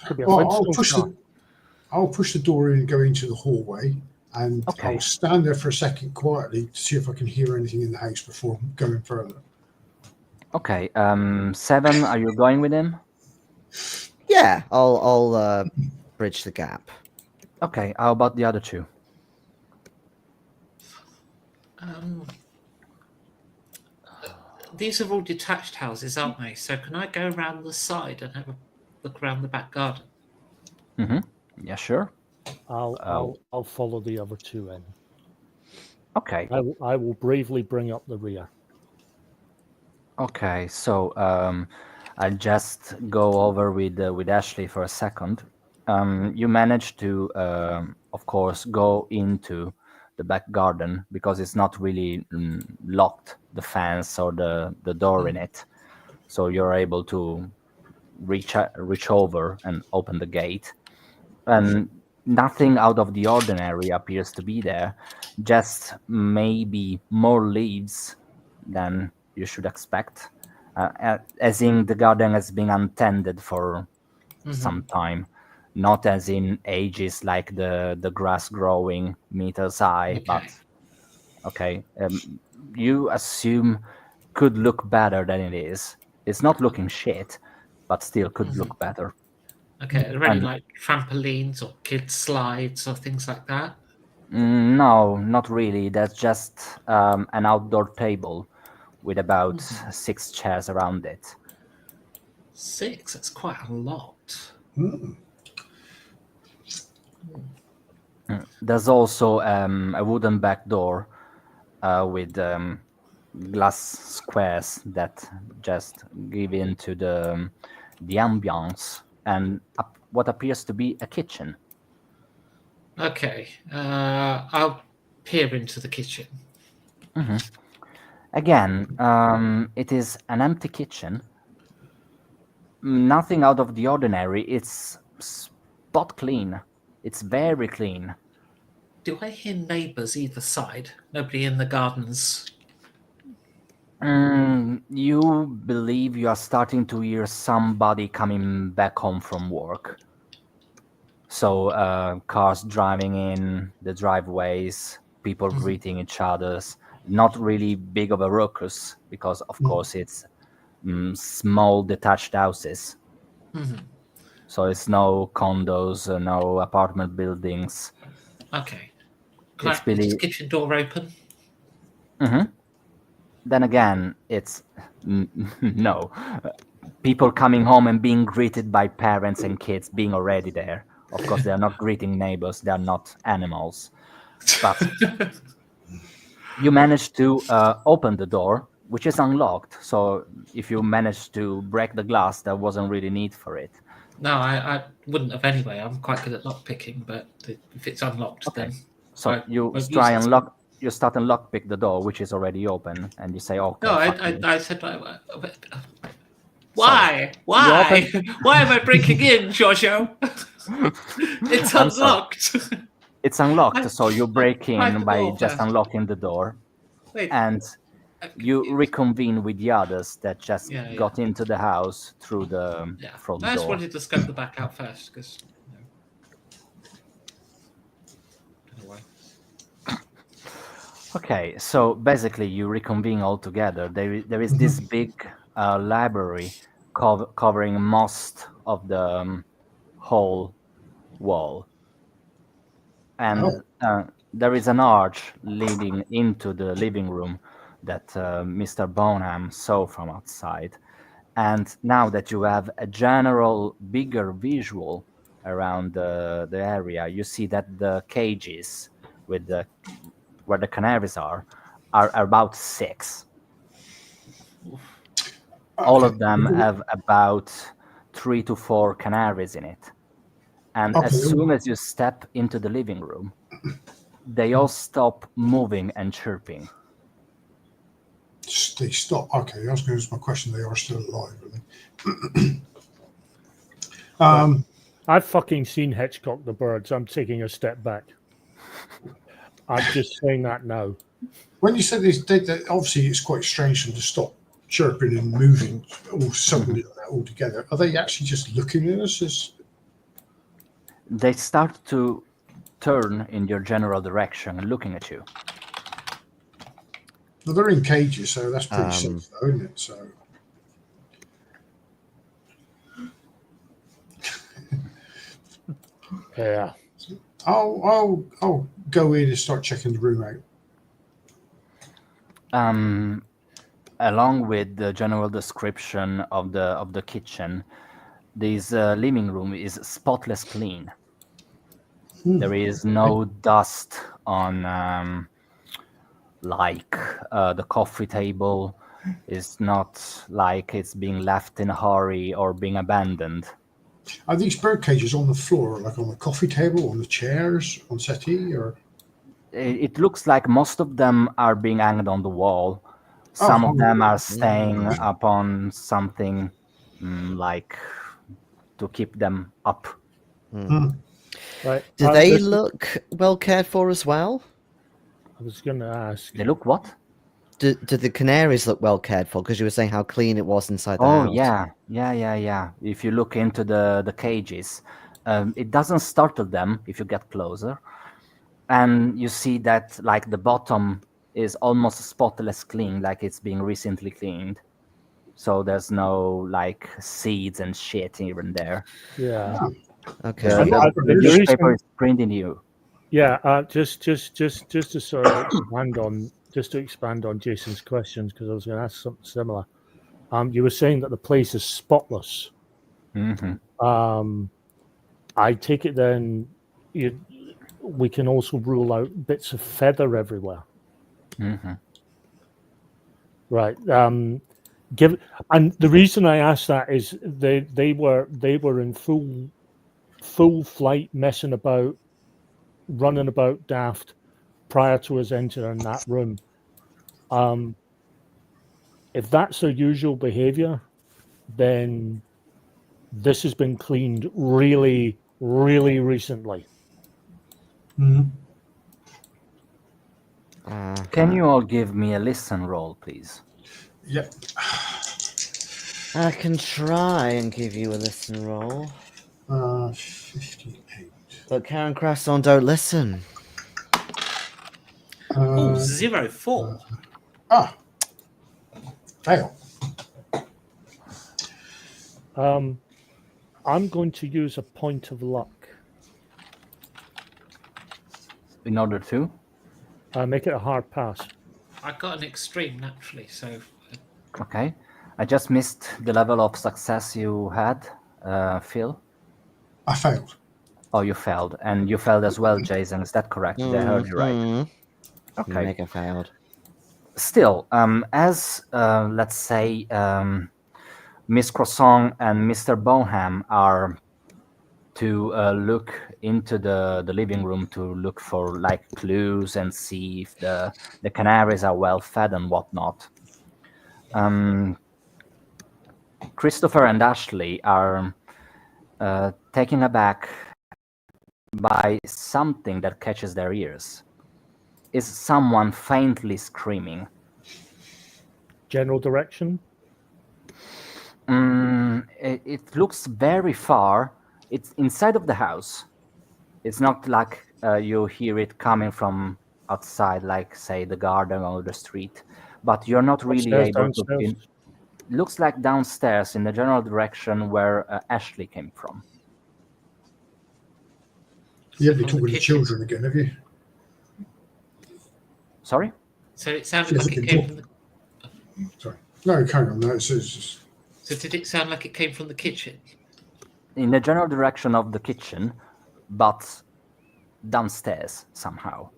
Could be a Well, Flintstone car. I'll push the door in and go into the hallway, and Okay. I'll stand there for a second quietly to see if I can hear anything in the house before going further. Okay, 7, are you going with him? Yeah, I'll bridge the gap. Okay, how about the other 2? These are all detached houses, aren't they? So can I go around the side and have a look around the back garden? Yeah, sure. I'll follow the other two in. Okay. I will bravely bring up the rear. Okay, so I'll just go over with Ashley for a second. You managed to, of course, go into the back garden because it's not really locked, the fence or the door in it. So you're able to reach over and open the gate. And nothing out of the ordinary appears to be there. Just maybe more leaves than you should expect. As in the garden has been untended for some time, not as in ages like the grass growing meters high, but okay, you assume could look better than it is. It's not looking shit, but still could look better. Okay, are there any And- like trampolines or kids slides or things like that? No, not really. That's just an outdoor table with about 6 chairs around it. 6? That's quite a lot. There's also a wooden back door with glass squares that just give into the ambiance and what appears to be a kitchen. Okay, I'll peer into the kitchen. Again, it is an empty kitchen. Nothing out of the ordinary. It's spot clean. It's very clean. Do I hear neighbours either side? Nobody in the gardens. You believe you are starting to hear somebody coming back home from work. So cars driving in the driveways, people greeting each other's. Not really big of a ruckus because, of course, it's small detached houses. So it's no condos, no apartment buildings. Okay. It's Is really- the kitchen door open? Then again, it's no. People coming home and being greeted by parents and kids being already there. Of course, they are not greeting neighbors. They are not animals. But you managed to open the door, which is unlocked. So if you managed to break the glass, there wasn't really need for it. No, I wouldn't have anyway. I'm quite good at lock picking, but if it's unlocked, then So I you won't try use and it. lock. You start and lockpick the door, which is already open, and you say, "Okay." No, fuck you." I said, why? Why? Why am I breaking in, Jojo? It's I'm sorry. unlocked. It's unlocked, so you break tried in the by door just first. unlocking the door, Wait, and you reconvene with the others that just Yeah, got into the house through the yeah. front I just door. wanted to scope the back out first because. Anyway. Okay, so basically you reconvene all together. There is this big library covering most of the whole wall. And there is an arch leading into the living room that Mr. Bonham saw from outside. And now that you have a general bigger visual around the area, you see that the cages with where the canaries are about 6. All of them have about 3 to 4 canaries in it. And as soon as you step into the living room, they all stop moving and chirping. They stop. Okay, I was going to ask my question. They are still alive, are they? I've fucking seen Hitchcock the birds. I'm taking a step back. I'm just saying that now. When you said this, obviously it's quite strange for them to stop chirping and moving all suddenly like that all together. Are they actually just looking at us? They start to turn in your general direction and looking at you. Well, they're in cages, so that's pretty safe, though, isn't it? So. Yeah. I'll go in and start checking the room out. Along with the general description of the kitchen, this living room is spotless clean. There is no dust on the coffee table. It's not like it's being left in a hurry or being abandoned. Are these bird cages on the floor, like on the coffee table, on the chairs, on settee, or? It looks like most of them are being hanged on the wall. Some of them are staying upon something like to keep them up. Right. Do they look well cared for as well? I was going to ask. They look what? Do the canaries look well cared for? Because you were saying how clean it was inside the Oh house. yeah. If you look into the cages, it doesn't startle them if you get closer, and you see that like the bottom is almost spotless clean, like it's being recently cleaned. So there's no like seeds and shit even there. Yeah. Okay. The, And, the, the the newspaper reason- is printed new. Yeah, just to sort of expand on Jason's questions, because I was going to ask something similar. You were saying that the place is spotless. Hmm. I take it then we can also rule out bits of feather everywhere, Hmm. right? And the reason I asked that is they were in full flight, messing about, running about daft prior to us entering that room. If that's their usual behavior, then this has been cleaned really, really recently. Mhm. Can you all give me a listen roll, please? Yep. I can try and give you a listen roll. 58. But Karen Crasson don't listen. Oh, Uh, 0-4. fail. I'm going to use a point of luck. In order to? Make it a hard pass. I got an extreme naturally, so Okay. I just missed the level of success you had, Phil. I failed. Oh, you failed. And you failed as well, Jason. Is that correct? Did I heard you right? Mhm. Okay. Mega failed. Still, as let's say Miss Croissant and Mr. Bonham are to look into the living room to look for like clues and see if the canaries are well fed and whatnot. Christopher and Ashley are taken aback by something that catches their ears. Is someone faintly screaming? General direction? It looks very far. It's inside of the house. It's not like you hear it coming from outside, like say the garden or the street. But you're not really Upstairs, able to downstairs? looks like downstairs in the general direction where Ashley came from. You haven't been from the talking to kitchen. children again, have you? Sorry? So it sounded Yes, like it it can came from the. Sorry. No, carry on. No, it's So did it sound like it came from the kitchen? In the general direction of the kitchen, but downstairs somehow.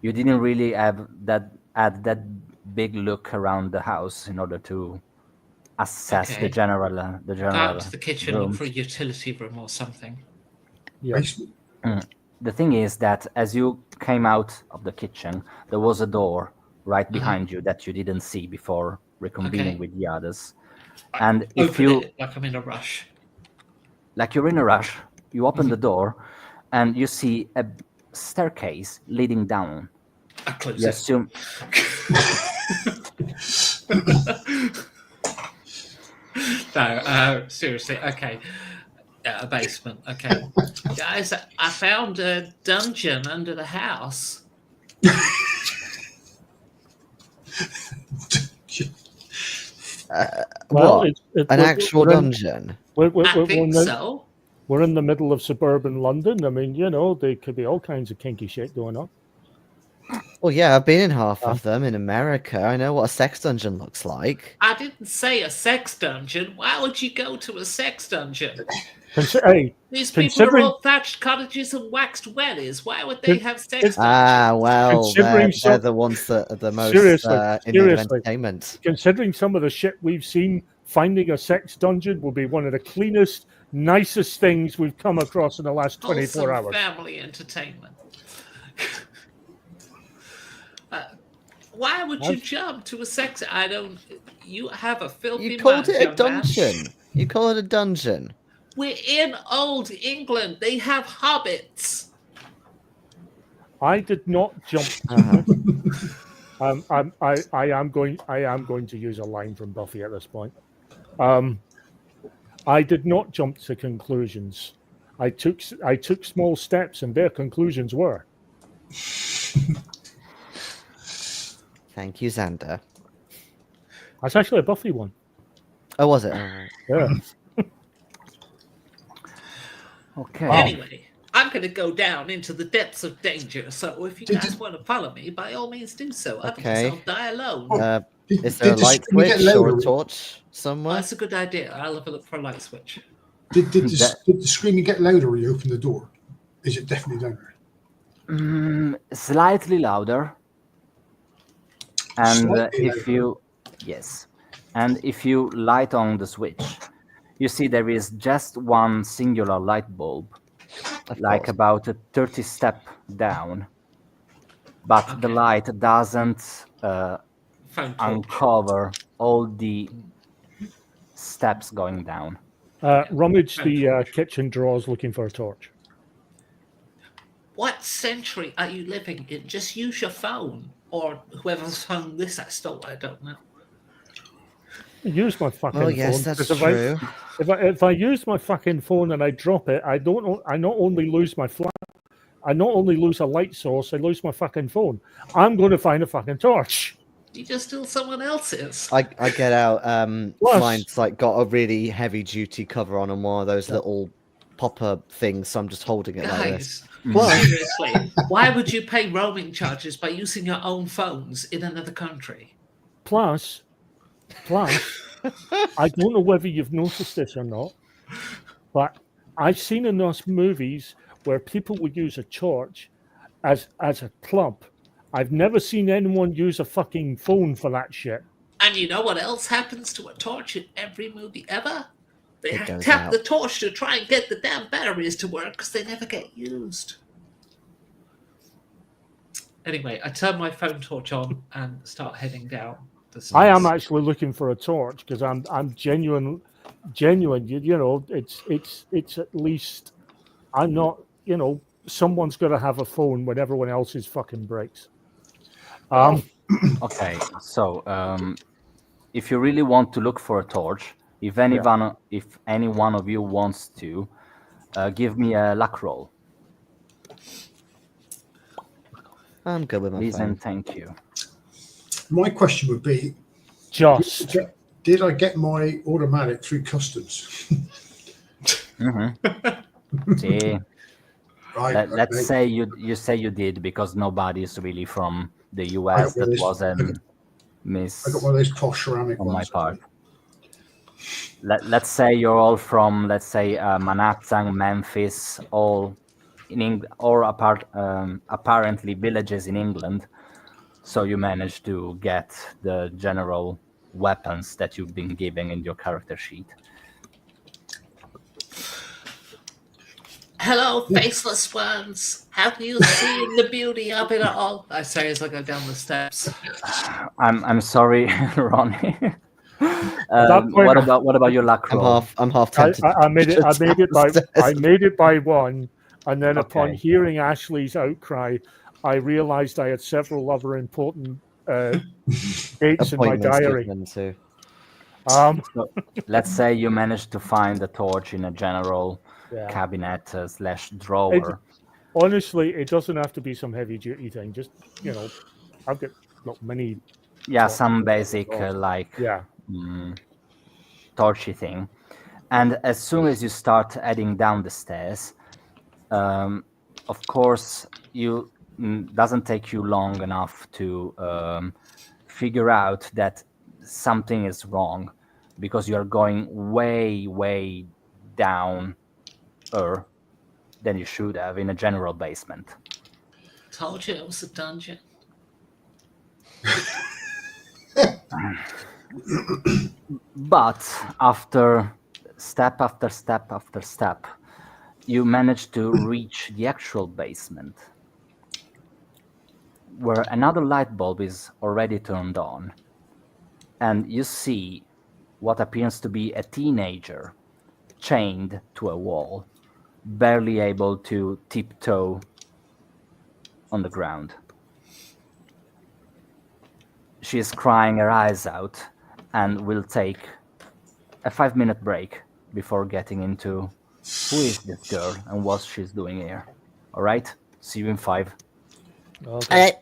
You didn't really add that big look around the house in order to assess Okay. the general Go out into the kitchen, look rooms. for a utility room or something. Yeah. basement. The thing is that as you came out of the kitchen, there was a door right behind you that you didn't see before reconvening Okay. with the others. I And if open you, it like I'm in a rush. like you're in a rush, you open the door and you see a staircase leading down. I close You it. assume No, seriously. Okay. Yeah, a basement. Okay. Guys, I found a dungeon under the house. Well, What? An actual dungeon? I think so. We're in the middle of suburban London. I mean, there could be all kinds of kinky shit going on. Well, yeah, I've been in half of them in America. I know what a sex dungeon looks like. I didn't say a sex dungeon. Why would you go to a sex dungeon? Hey, These people are considering- all thatched cottages and waxed wellies. Why would they have sex dungeons? Well, Considering they're the ones that are the most Seriously, in need of seriously. entertainment. considering some of the shit we've seen, finding a sex dungeon will be one of the cleanest, nicest things we've come across in the last 24 Wholesome hours. family entertainment. Why would you jump to a sex? I don't. You have a filthy. You called mind, it a young man. dungeon. You call it a dungeon. We're in old England. They have hobbits. I did not jump. Uh-huh. I am going to use a line from Buffy at this point. I did not jump to conclusions. I took small steps, and their conclusions were. Thank you, Xander. That's actually a Buffy one. Oh, was it? All right. Yeah. Okay. Anyway, I'm going to go down into the depths of danger. So if you Did- guys want to follow me, by all means do so. Otherwise, Okay. I'll die alone. Is there a Did the light screen get switch or a louder? torch Oh, somewhere? that's a good idea. I'll have a look for a light switch. Did the screen get louder when you opened the door? Is it definitely louder? Slightly louder. And Slightly if you, yes, and if you light on the switch, you see there is just one singular light bulb, Of like course. about a 30 step down. But the Okay. light doesn't Phone torch. uncover all the steps going down. Rummage the Torch. kitchen drawers looking for a torch. What century are you living in? Just use your phone. Or whoever's phone this I stole, I don't know. Use my fucking Oh, phone. yes, that's 'cause true. If I use my fucking phone and I drop it, I not only lose my flat, I not only lose a light source, I lose my fucking phone. I'm going to find a fucking torch. You just steal someone else's. I get out. Plus- Mine's like got a really heavy duty cover on and one of those little popper things, so I'm just holding it like this. Guys, seriously, why would you pay roaming charges by using your own phones in another country? Plus, I don't know whether you've noticed this or not, but I've seen in those movies where people would use a torch as a club. I've never seen anyone use a fucking phone for that shit. And you know what else happens to a torch in every movie ever? They It goes tap out. the torch to try and get the damn batteries to work because they never get used. Anyway, I turn my phone torch on and start heading down the stairs. I am actually looking for a torch because I'm genuine. You know, it's at least I'm not. You know, someone's got to have a phone when everyone else's fucking breaks. Okay, so if you really want to look for a torch, if any one of you wants to, give me a luck roll, I'm good with my please phone. and thank you. My question would be: Just Did I get my automatic through customs? See, Right. let's say you say you did because nobody's really from the US. I got That this. was a I got miss I got one of those posh ceramic on ones. my part. Let's say you're all from, let's say, Manhattan, Memphis, all in England, or apparently villages in England. So you managed to get the general weapons that you've been given in your character sheet. Hello, faceless ones. Have you seen the beauty of it all? I say as I go down the steps. I'm sorry, Ronnie. point- What about your luck roll? I'm half I tempted. made it. I made it by one, and then upon Okay. hearing Ashley's outcry, I realized I had several other important dates in my appointments diary. given to. So, let's say you managed to find the torch in a general Yeah. cabinet / drawer. Honestly, it doesn't have to be some heavy duty thing. Just I've got many. Yeah, torches some and basic torches. like Yeah. torchy thing. And as soon as you start heading down the stairs, of course, you doesn't take you long enough to figure out that something is wrong because you are going way down than you should have in a general basement. Told you it was a dungeon. But after step after step after step, you manage to reach the actual basement, where another light bulb is already turned on, and you see what appears to be a teenager chained to a wall, barely able to tiptoe on the ground. she's crying her eyes out, and we'll take a 5-minute break before getting into who is this girl and what she's doing here. All right? See you in 5. Okay.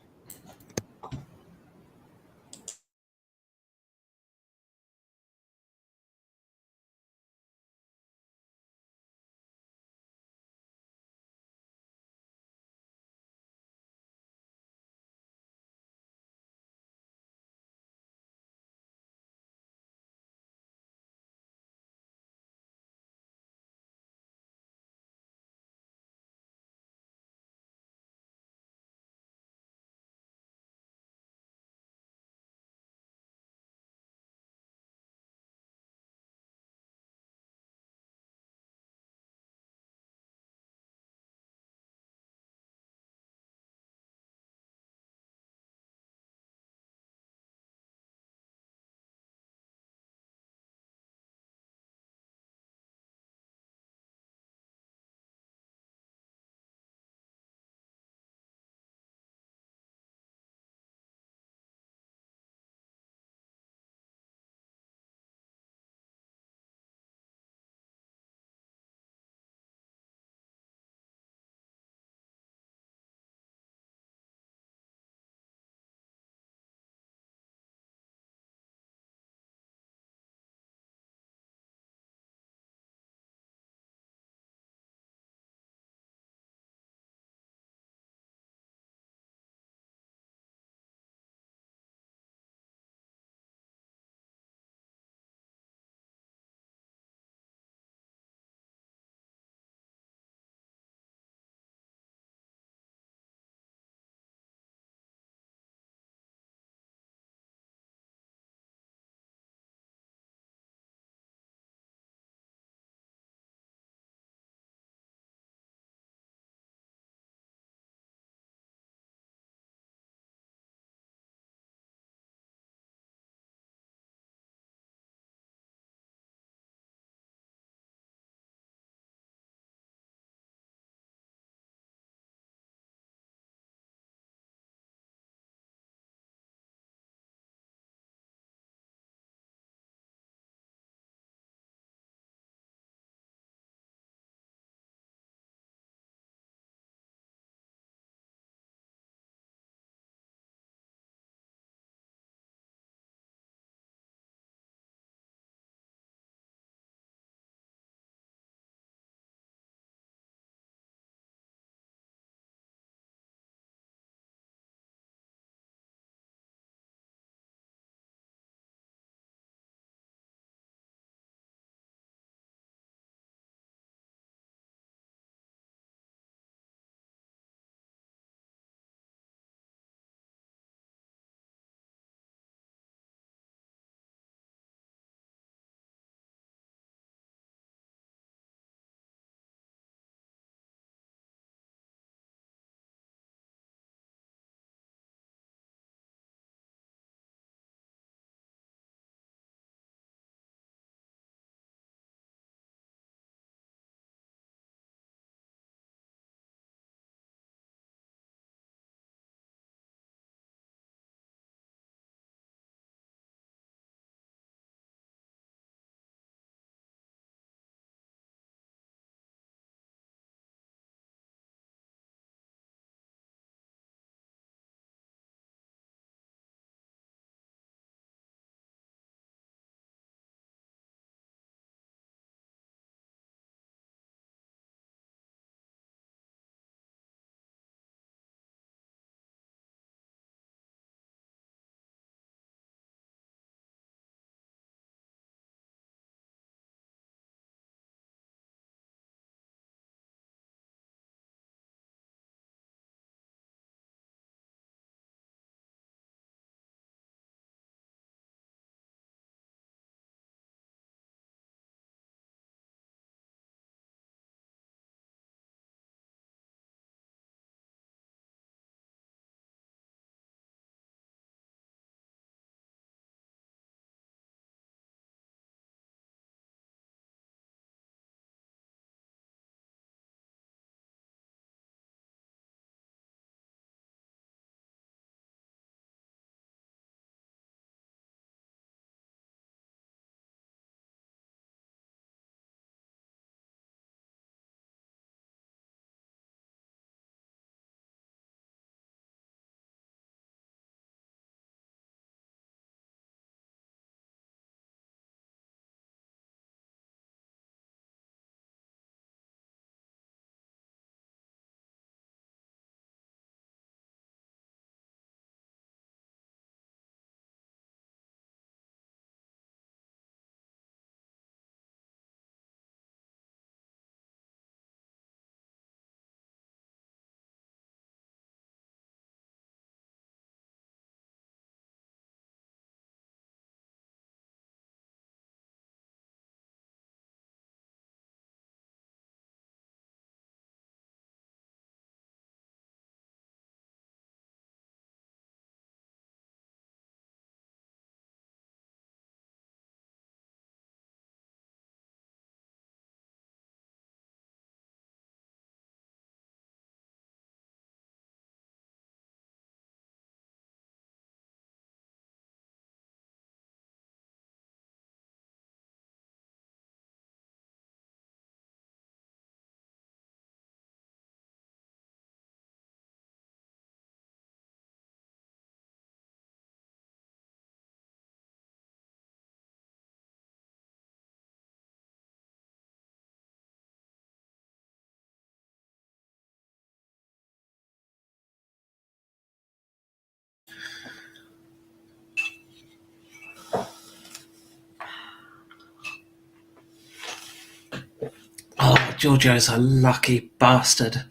Giorgio's a lucky bastard.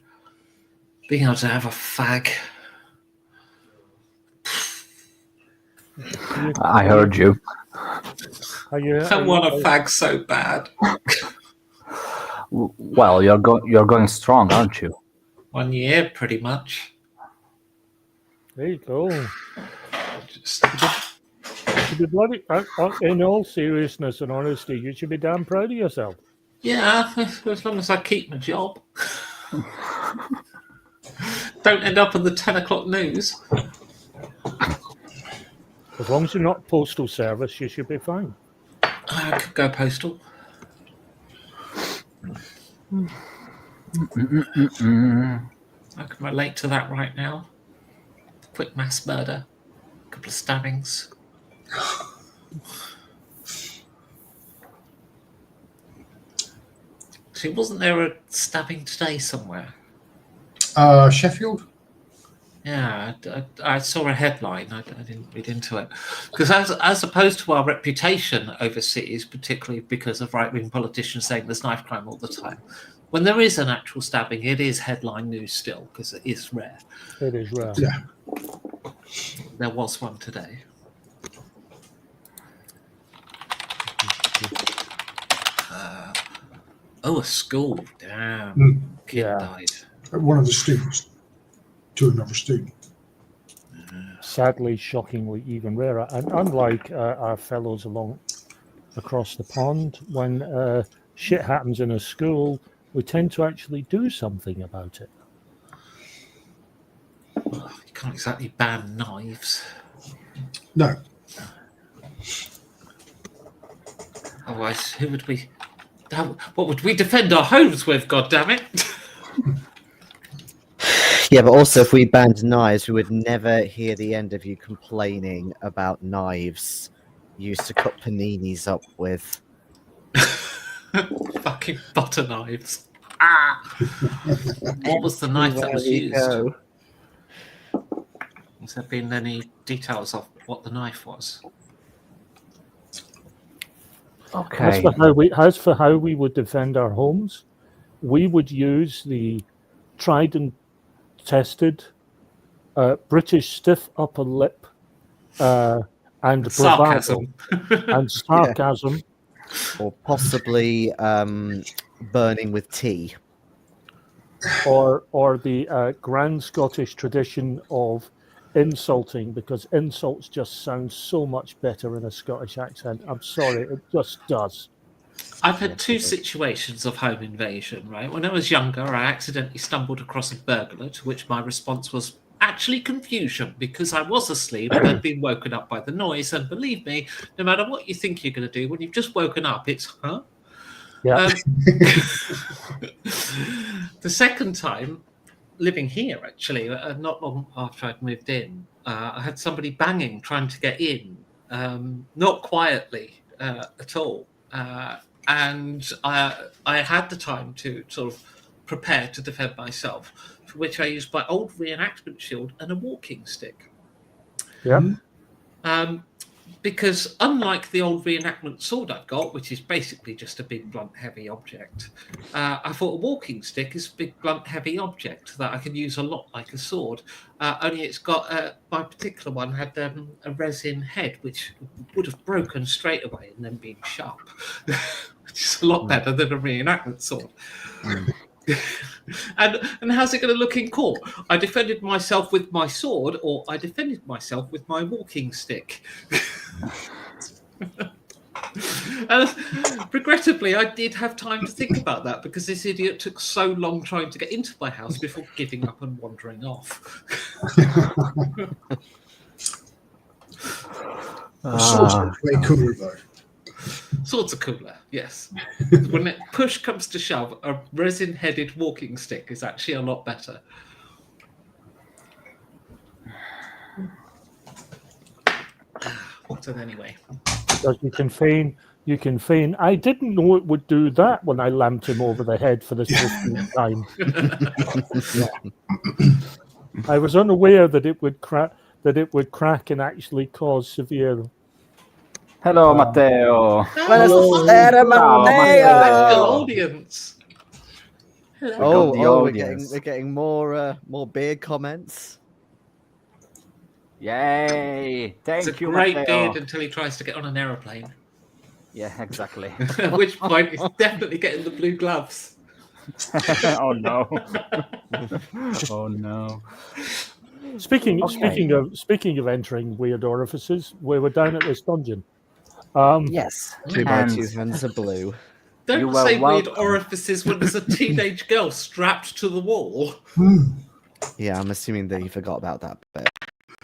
Being able to have a fag. I heard you. I want a fag so bad. Well, you're going strong, aren't you? 1 year, pretty much. There you go. Just, You should be bloody, in all seriousness and honesty, you should be damn proud of yourself. yeah, as long as I keep my job. Don't end up in the 10 o'clock news. As long as you're not postal service, you should be fine. I could go postal. I can relate to that right now. Quick mass murder. A couple of stabbings. See, wasn't there a stabbing today somewhere? Sheffield. Yeah, I saw a headline. I didn't read into it because, as opposed to our reputation overseas, particularly because of right-wing politicians saying there's knife crime all the time, when there is an actual stabbing, it is headline news still because it is rare. It is rare. Yeah. There was one today. A school. Damn. Kid died. One of the students to another student. Sadly, shockingly, even rarer. And unlike our fellows across the pond, when shit happens in a school, we tend to actually do something about it. Well, you can't exactly ban knives. No. Otherwise, who would we? What would we defend our homes with? God damn it! Yeah, but also if we banned knives, we would never hear the end of you complaining about knives you used to cut paninis up with. Fucking butter knives. Ah! What was the knife that was used? Has there been any details of what the knife was? Okay. As for how we would defend our homes, we would use the tried and tested British stiff upper lip and Sarcasm. and sarcasm, Or possibly burning with tea. or the grand Scottish tradition of insulting, because insults just sound so much better in a Scottish accent. I'm sorry, it just does. I've had two situations of home invasion, right? When I was younger, I accidentally stumbled across a burglar, to which my response was actually confusion, because I was asleep and had been woken up by the noise. And believe me, no matter what you think you're going to do, when you've just woken up, it's, huh? Yeah. The second time, living here, actually, not long after I'd moved in, I had somebody banging, trying to get in, not quietly at all. And I had the time to sort of prepare to defend myself, for which I used my old reenactment shield and a walking stick. Yeah. Because unlike the old reenactment sword I've got, which is basically just a big, blunt, heavy object, I thought a walking stick is a big, blunt, heavy object that I can use a lot like a sword. Only it's got, my particular one had a resin head, which would have broken straight away and then been sharp, which is a lot better than a reenactment sword. And how's it going to look in court? I defended myself with my sword, or I defended myself with my walking stick. And regrettably, I did have time to think about that, because this idiot took so long trying to get into my house before giving up and wandering off. Swords are way cooler though. Swords are cooler, yes. When push comes to shove, a resin-headed walking stick is actually a lot better. So anyway, Because you can feign. I didn't know it would do that when I lamped him over the head for the 15th time. I was unaware that it would crack and actually cause severe. Hello, Matteo. Buonasera, special Matteo. audience. got Oh, the oh, audience. we're getting more beard comments. Yay! It's Thank a you, great Matteo. beard until he tries to get on an aeroplane. Yeah, exactly. At which point, he's definitely getting the blue gloves. Oh no! Oh no! Speaking Okay. speaking of entering weird orifices, we were down at this dungeon. Yes, 2 by and 2 hands are blue. You Don't were say weird welcome. orifices when there's a teenage girl strapped to the wall. Yeah, I'm assuming that you forgot about that bit.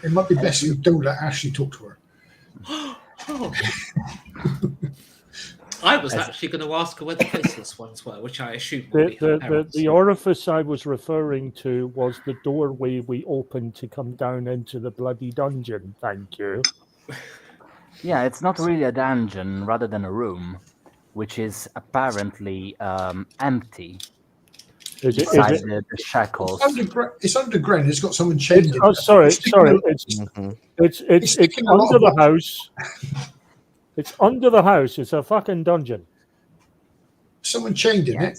It might be best if you don't let Ashley talk to her. Oh. I was As- actually going to ask her where the faceless ones were, which I assume would be her The parents. orifice I was referring to was the doorway we opened to come down into the bloody dungeon. Thank you. Yeah, it's not really a dungeon, rather than a room, which is apparently empty Is it? Is beside it? the shackles. It's underground. It's got someone chained It's, in oh, there. sorry, It's sticking sorry. a- It's sticking a lot under of the blocks. house. It's under the house. It's a fucking dungeon. Someone chained in it.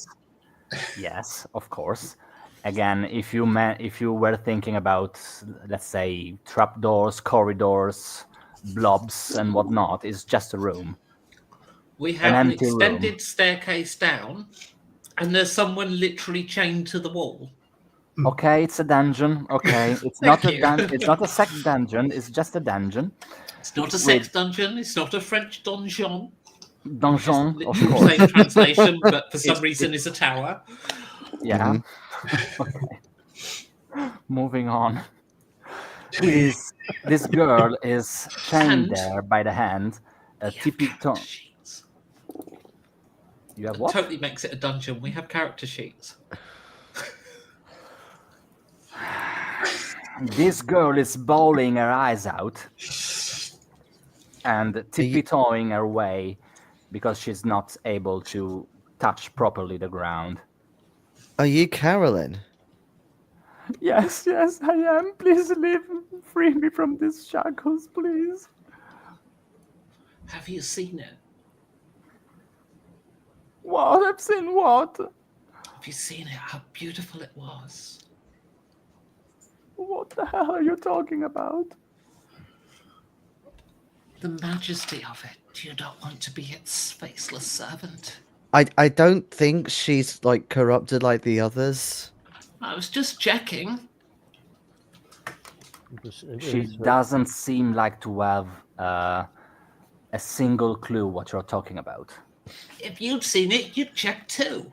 Yes. Yes, of course. Again, if you were thinking about, let's say, trapdoors, corridors, blobs, and whatnot, it's just a room. We have an empty room. extended staircase down, and there's someone literally chained to the wall. Okay, it's a dungeon. Okay, it's Thank not a you. It's not a sex dungeon. It's just a dungeon. It's not a sex dungeon. It's not a French donjon. Donjon, Which of is literally course. the same translation, but for some It's- reason is a tower. Yeah. Okay. Moving on. This girl is chained And- there by the hand. We have Tippy character Tom. sheets. You have It what? totally makes it a dungeon. We have character sheets. This girl is bawling her eyes out and tippy-toeing her way because she's not able to touch properly the ground. Are you Carolyn? Yes, yes, I am. Please free me from these shackles, please. Have you seen it? What? I've seen what? Have you seen it? How beautiful it was. What the hell are you talking about? The majesty of it. Do you not want to be its faceless servant? I don't think she's like corrupted like the others. I was just checking. She doesn't seem like to have a single clue what you're talking about. If you'd seen it, you'd check too.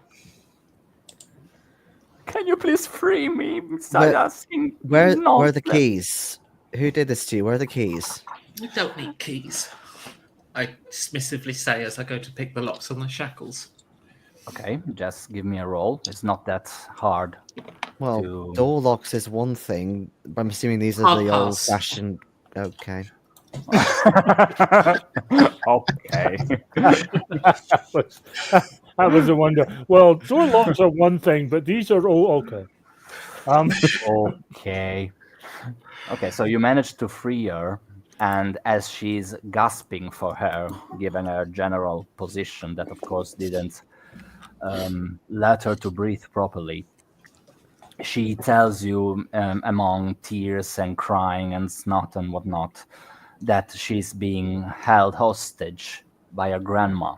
Can you please free me? Where- asking Where are the nonsense. keys? Who did this to you? Where are the keys? You don't need keys. I dismissively say as I go to pick the locks on the shackles. Okay, just give me a roll. It's not that hard. Well, to- door locks is one thing. But I'm assuming these are I'll the pass. old-fashioned. Okay. Okay. That was a wonder. Well, door locks are one thing, but these are all okay. Okay. Okay, so you managed to free her, and as she's gasping for her, given her general position that, of course, didn't let her to breathe properly, she tells you, among tears and crying and snot and whatnot, that she's being held hostage by her grandma.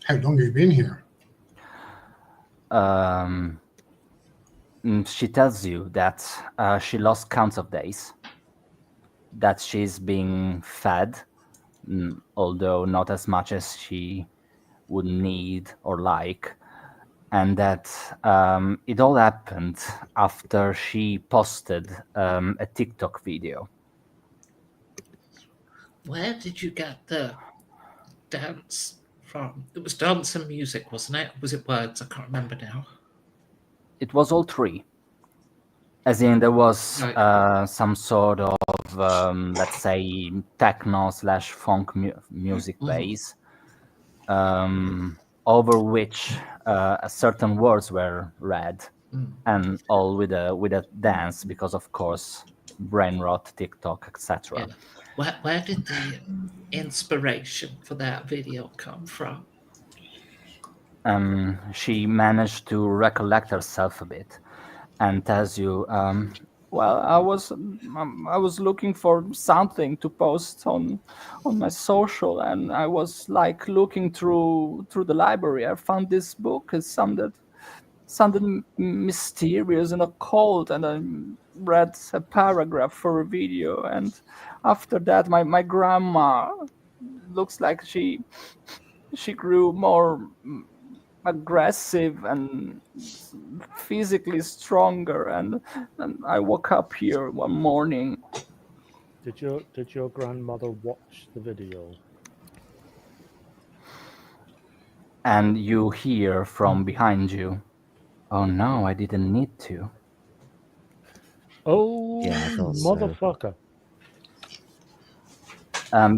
How long have you been here? She tells you that she lost count of days, that she's being fed, although not as much as she would need or like, and that it all happened after she posted a TikTok video. Where did you get the dance from? It was dance and music, wasn't it? Or was it words? I can't remember now. It was all three. As in, there was Right. some sort of, let's say, techno/funk music base, over which certain words were read, and all with a dance, because of course, brain rot, TikTok, etc. Yeah. Where did the inspiration for that video come from? she managed to recollect herself a bit and tells you, well, I was looking for something to post on my social, and I was like looking through the library. I found this book. It sounded mysterious and occult, and I read a paragraph for a video, and after that my grandma looks like she grew more aggressive and physically stronger, and I woke up here one morning. Did your grandmother watch the video? And you hear from behind you, "Oh no, I didn't need to." Oh, Yeah, I thought so. motherfucker.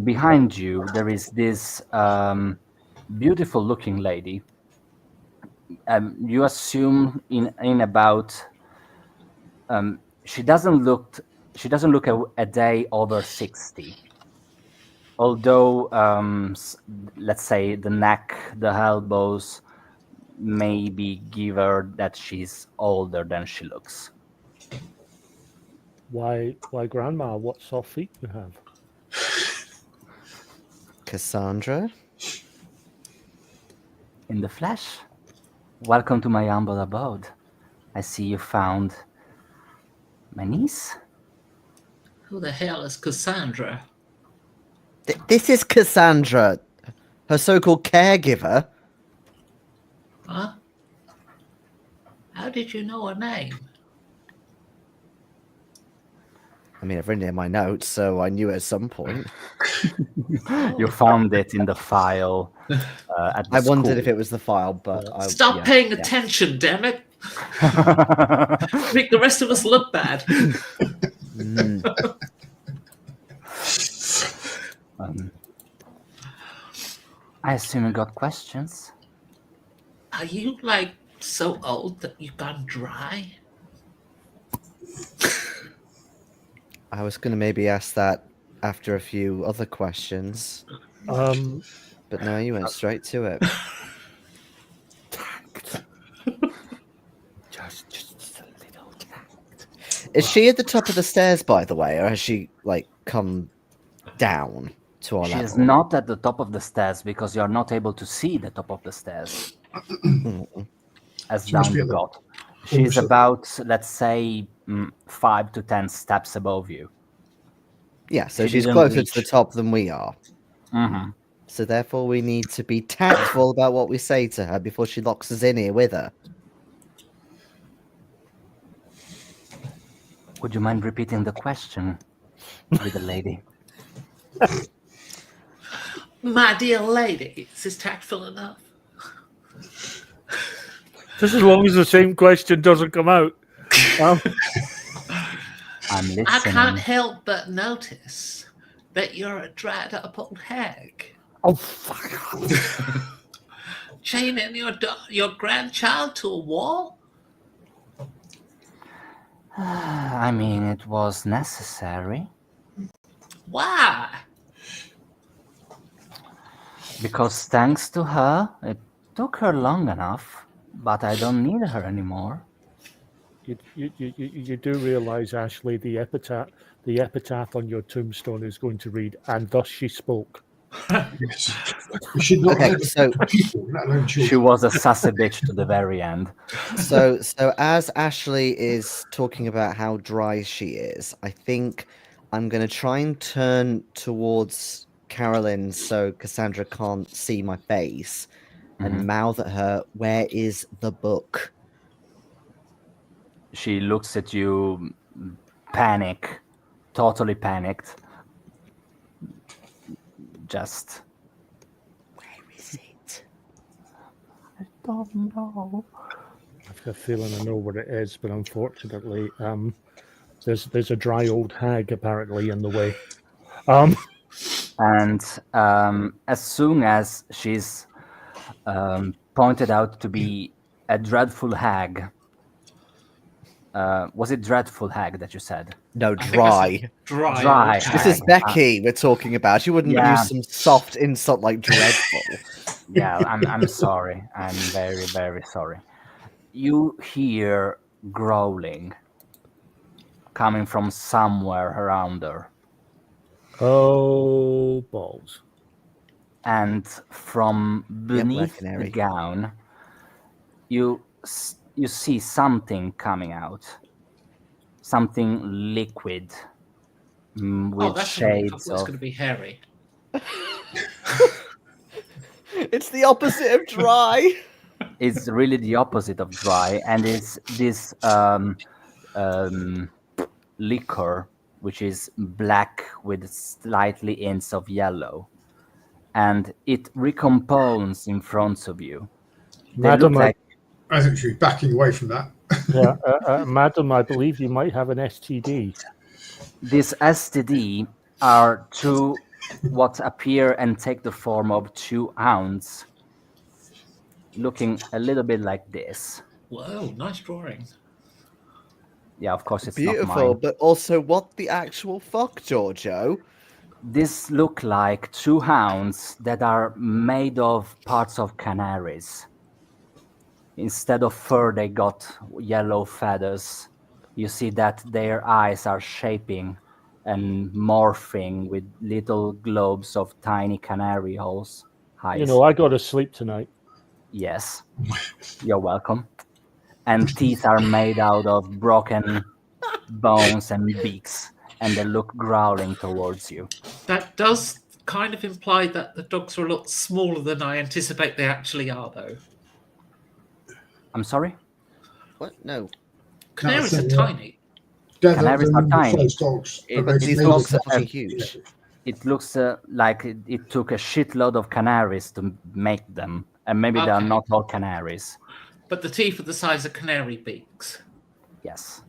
Behind you, there is this beautiful looking lady. You assume in about she doesn't look a day over 60. Although let's say the neck, the elbows maybe give her that she's older than she looks. Why, Grandma? What soft feet you have? Cassandra? In the flesh. Welcome to my humble abode. I see you found my niece. Who the hell is Cassandra? This is Cassandra, her so-called caregiver. Huh? How did you know her name? I mean, I've written it in my notes, so I knew it at some point. You found it in the file at the I wondered school. if it was the file, but Stop paying attention, damn it! Make the rest of us look bad. I assume you got questions. Are you like so old that you've gone dry? I was going to maybe ask that after a few other questions, but no, you went straight to it. Just a little tact. Is she at the top of the stairs, by the way, or has she like come down to our She level? is not at the top of the stairs because you are not able to see the top of the stairs. As She must down be you at the- got. She's also- about, let's say, 5 to 10 steps above you. Yeah, so She she's didn't closer to reach. the top than we are. Mm-hmm. So therefore, we need to be tactful about what we say to her before she locks us in here with her. Would you mind repeating the question with the lady? My dear lady, is this tactful enough? Just as long as the same question doesn't come out. I'm listening. I can't help but notice that you're a dried up old hag. Oh, fuck. Chaining your grandchild to a wall? I mean, it was necessary. Why? Because thanks to her, it took her long enough, but I don't need her anymore. You do realize, Ashley, the epitaph on your tombstone is going to read, "And thus she spoke." Yes. We should not Okay, let so- people, let alone She children. was a sassy bitch to the very end. So as Ashley is talking about how dry she is, I think I'm going to try and turn towards Carolyn so Cassandra can't see my face and mouth at her, "Where is the book?" She looks at you, totally panicked. Just, Where is it? I don't know. I've got a feeling I know what it is, but unfortunately, there's a dry old hag apparently in the way. And as soon as she's pointed out to be a dreadful hag, was it dreadful hag that you said? No, I think I dry. said Dry. Dry. This is Becky we're talking about. She wouldn't Yeah. use some soft insult like dreadful. Yeah, I'm sorry. I'm very, very sorry. You hear growling coming from somewhere around her, Oh, balls. and from Yep, beneath the Canary. gown, you see something coming out, something liquid Oh, with that's gonna be. I shades thought it was of. gonna be hairy. It's the opposite of dry. It's really the opposite of dry, and it's this um, liquor which is black with slightly hints of yellow, and it recomposes in front of you. They look Madam, like I think we should be backing away from that. yeah, madam, I believe you might have an STD. this STD are two what appear and take the form of two hounds, looking a little bit like this. Whoa, nice drawing. Yeah, of course it's not Beautiful, mine. but also what the actual fuck, Giorgio? This look like two hounds that are made of parts of canaries. Instead of fur, they got yellow feathers. You see that their eyes are shaping and morphing with little globes of tiny canary holes. You Eyes. know, I got to sleep tonight. Yes, you're welcome. And teeth are made out of broken bones and beaks, and they look growling towards you. That does kind of imply that the dogs are a lot smaller than I anticipate they actually are, though. I'm sorry? What? No. Canaries That's are it, yeah. tiny. They're Canaries the are normal tiny. sized dogs, It- but These it maybe dogs looks are not- fucking huge. It looks like it took a shitload of canaries to make them, and maybe they are Okay. not all canaries. But the teeth are the size of canary beaks. Yes,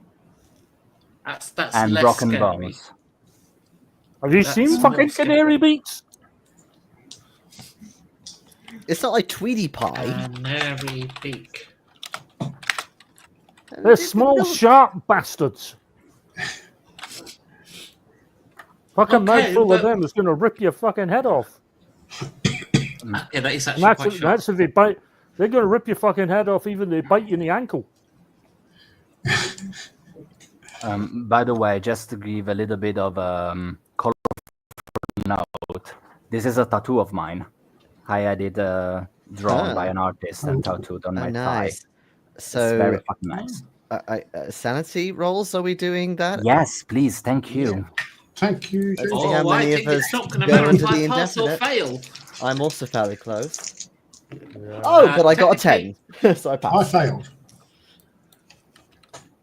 That's and less broken scary. bones. Have you That's seen more fucking scary. canary beaks? It's not like Tweety Pie. Canary beak. They're small, sharp bastards. Fucking Okay, mouthful of but- them is going to rip your fucking head off. Yeah, that is And actually quite sharp. that's if they bite. They're going to rip your fucking head off, even if they bite you in the ankle. By the way, just to give a little bit of color note, this is a tattoo of mine. I had it drawn by an artist and tattooed on my thigh. Nice. It's So, very fucking nice. sanity rolls, are we doing that? Yes, please, thank you. Thank you. Let's Jason. see how Oh, I many think of it's us not going to go matter if under the I pass or indefinite. fail. I'm also fairly close. Yeah. Oh, but I got a technically- 10. So I I passed. failed.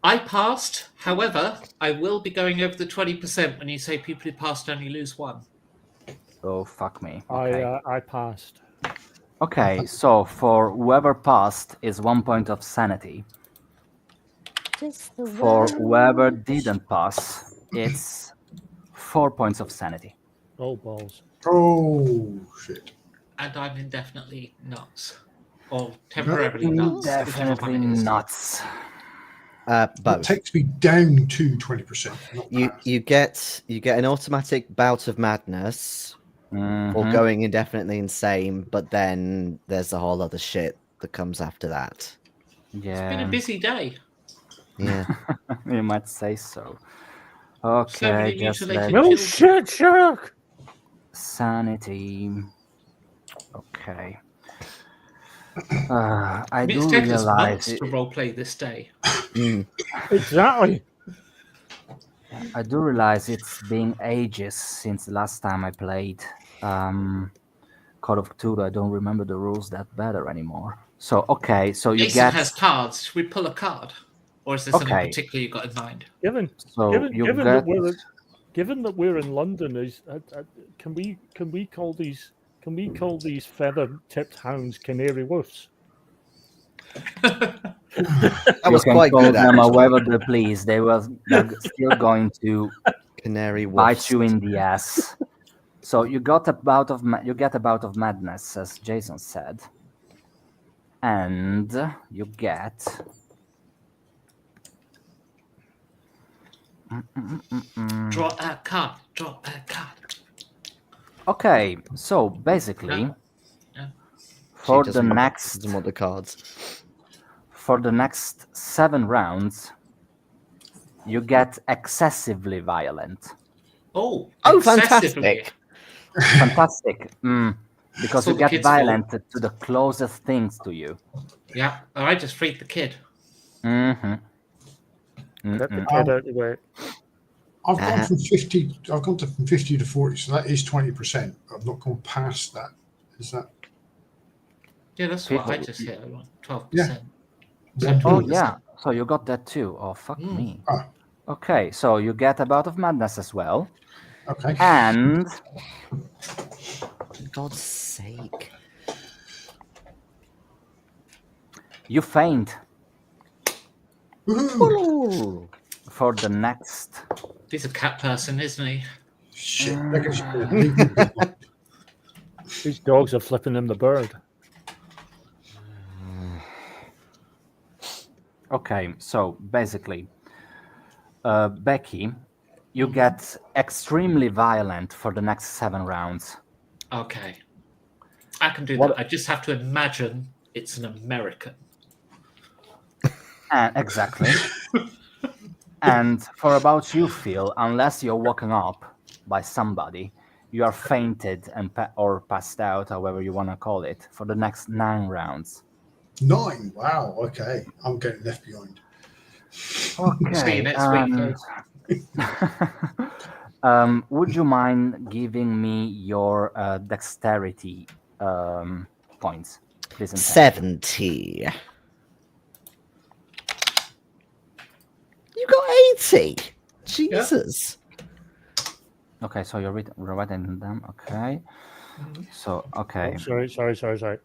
I passed. However, I will be going over the 20% when you say people who passed only lose one. So fuck me. Okay. I passed. Okay, so for whoever passed is 1 point of sanity. Just the For one. whoever didn't pass, it's 4 points of sanity. Oh balls. Oh shit. And I'm indefinitely nuts. Or temporarily nuts. whichever Definitely one it is. nuts. That Both. takes me down to 20%. Not You past. you get an automatic bout of madness or Mhm. going indefinitely insane, but then there's a whole other shit that comes after that. It's been Yeah, a busy day. Yeah. you might say so. So Okay, many just mutilated let No children. shit, Sherlock. sanity. Okay. I It's do taken us realize months to roleplay this day. Mm. Exactly. I do realize it's been ages since the last time I played Call of Cthulhu. I don't remember the rules that better anymore. So okay, so you Jason get has cards. Should we pull a card? Or is there something Okay. particular you got in mind? Given so given you given get that we're in London, can we call these feather tipped hounds canary wolves? That you was can quite call good, them actually. however they please. They're still going to Canary wolf. bite you in the ass. So you get a bout of madness, as Jason said, and you get. Draw a card. Draw a card. Okay, so basically, Yeah. For She the doesn't next want the cards. for the next 7 rounds, you get excessively violent. Oh, Oh, excessively. fantastic! Fantastic. Because So you the get kid's violent to the closest things to you. Yeah, I just freed the kid. Mm-hmm. Get the Mm-mm. kid out of the way. I've gone from 50. I've gone from 50 to 40, so that is 20%. I've not gone past that. Is that? Yeah, that's what I 50. just hit. 12%. Yeah. So Yeah. Oh 20%. yeah, so you got that too. Oh fuck Mm. me. Ah, Okay, so you get a bout of madness as well, okay. and For God's sake. you faint Woohoo! Ooh. for the next. He's a cat person, isn't he? Shit, that gives you a legal behind. These dogs are flipping him the bird. Okay, so basically, Becky, you Mhm. get extremely violent for the next 7 rounds. Okay. I can do What- that. I just have to imagine it's an American. Exactly. And for about you feel, unless you're woken up by somebody, you are fainted and or passed out, however you want to call it, for the next 9 rounds. 9. Wow. Okay. I'm getting left behind. See you Okay. next week, folks. Would you mind giving me your dexterity points, please? And thank you. 70. You got 80. Jesus. Okay, so you're writing them. Okay. So okay, Oh, sorry.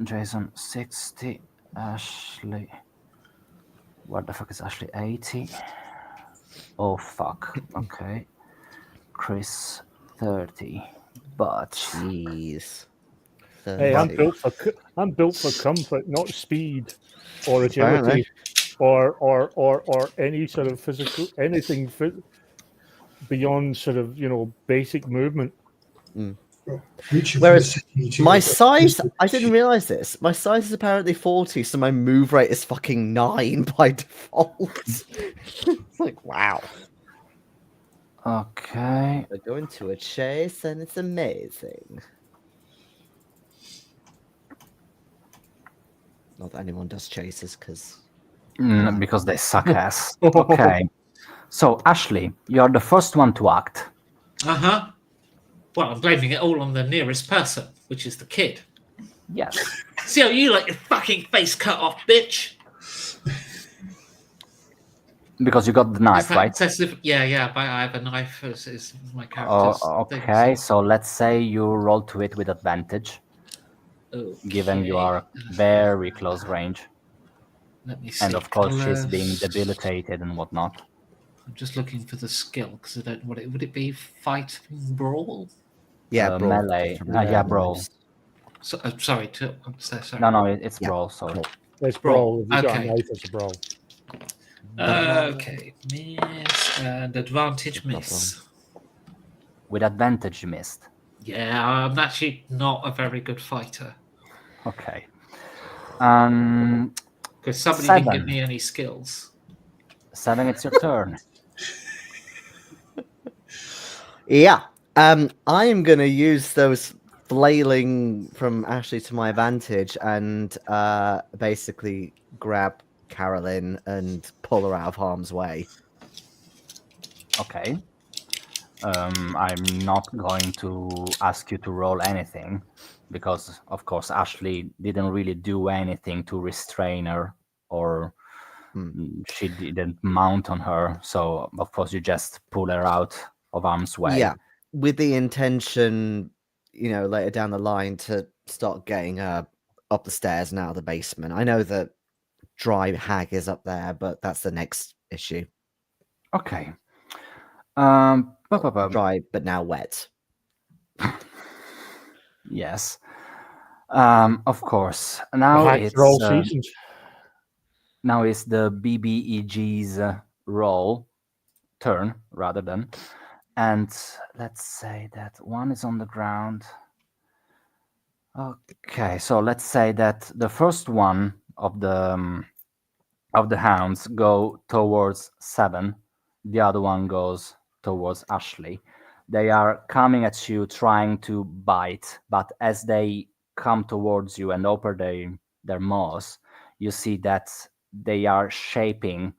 Jason 60, Ashley. What the fuck is Ashley 80? Oh fuck. Okay. Chris 30. But Jeez. Hey, I'm 30. built for comfort, not speed or Apparently. agility or any sort of physical anything beyond sort of basic movement. Reaching Whereas for the CT, my size, I didn't realize this. My size is apparently 40, so my move rate is fucking 9 by default. It's like, wow. okay. I go into a chase and it's amazing. Not that anyone does chases, because Because they suck ass. Okay. So Ashley, you're the first one to act. Uh-huh. Well, I'm blaming it all on the nearest person, which is the kid. Yes. See how you like your fucking face cut off, bitch? Because you got the knife, right? Excessive. Yeah, but I have a knife as my character's thing, Okay, so- so let's say you roll to it with advantage, given you Okay. are very close range. Let me see. And of course, she's being Colours. debilitated and whatnot. I'm just looking for the skill because I don't know what it would it be. Fight brawl. yeah, brawl. Melee. Yeah, brawl. So, sorry. I'm so sorry. No, it's Yeah. brawl. Sorry. It's Brawl. brawl. If you got a Okay. knife, it's a brawl. Okay, miss and advantage miss. With advantage, you missed. Yeah, I'm actually not a very good fighter Okay. because somebody didn't 7. give me any skills. 7, it's your turn. Yeah. I am going to use those flailing from Ashley to my advantage and basically grab Carolyn and pull her out of harm's way. Okay. I'm not going to ask you to roll anything because, of course, Ashley didn't really do anything to restrain her or she didn't mount on her. So, of course, you just pull her out of harm's way. Yeah, with the intention, later down the line to start getting her up the stairs and out of the basement. I know that dry hag is up there, but that's the next issue. Okay. Dry, but now wet. Yes. Of course. Now Hags for all it's seasons. now it's the BBEG's turn rather than, and let's say that one is on the ground. Okay, so let's say that the first one of the hounds go towards 7, the other one goes towards Ashley. They are coming at you, trying to bite, but as they come towards you and open their maws, you see that they are shaping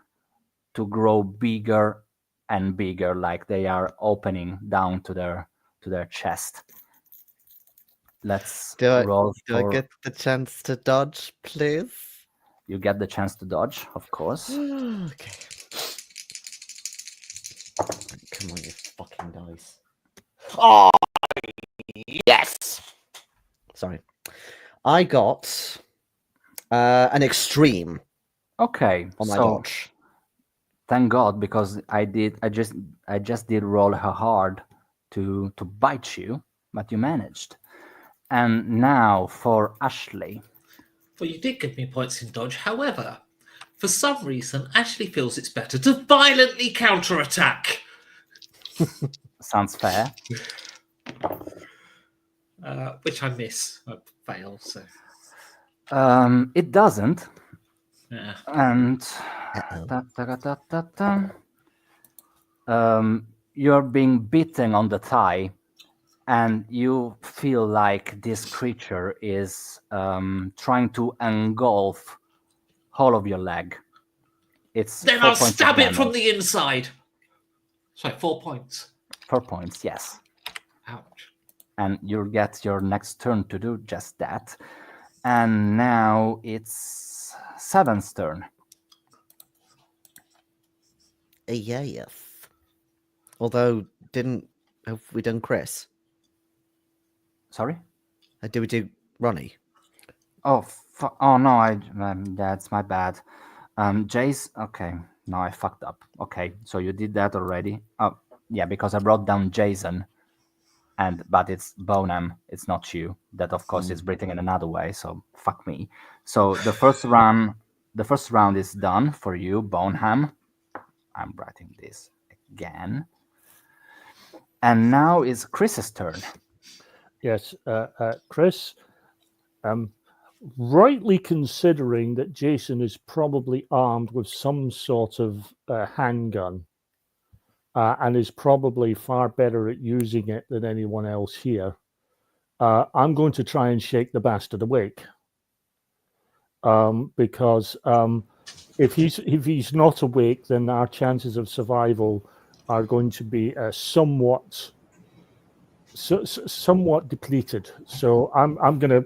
to grow bigger and bigger, like they are opening down to their chest. Let's roll Do I for. get the chance to dodge, please? You get the chance to dodge, of course. Okay. Come on, you fucking dice. Oh, yes! Sorry. I got an extreme Okay, on my so dodge. thank God, because I just did roll her hard to bite you, but you managed. And now for Ashley. Well, you did give me points in dodge. However, for some reason, Ashley feels it's better to violently counterattack. Sounds fair. Which I miss. I fail, so. It doesn't. Yeah. And you're being bitten on the thigh, and you feel like this creature is trying to engulf whole of your leg. It's Then 4 I'll points of stab it from damage. the inside. Sorry, 4 points. 4 points, yes. Ouch. And you'll get your next turn to do just that. And now it's 7's turn. Yes. Although, have we done Chris? Sorry? Did we do Ronnie? Oh, no, that's my bad. Jace, okay. No, I fucked up. Okay, so you did that already. Oh, yeah, because I brought down Jason, but it's Bonham, it's not you. That, of course, is breathing in another way, so fuck me. So the first round is done for you, Bonham. I'm writing this again. And now is Chris's turn. Yes, Chris, rightly considering that Jason is probably armed with some sort of handgun and is probably far better at using it than anyone else here, I'm going to try and shake the bastard awake. Because if he's not awake, then our chances of survival are going to be somewhat depleted. So I'm gonna,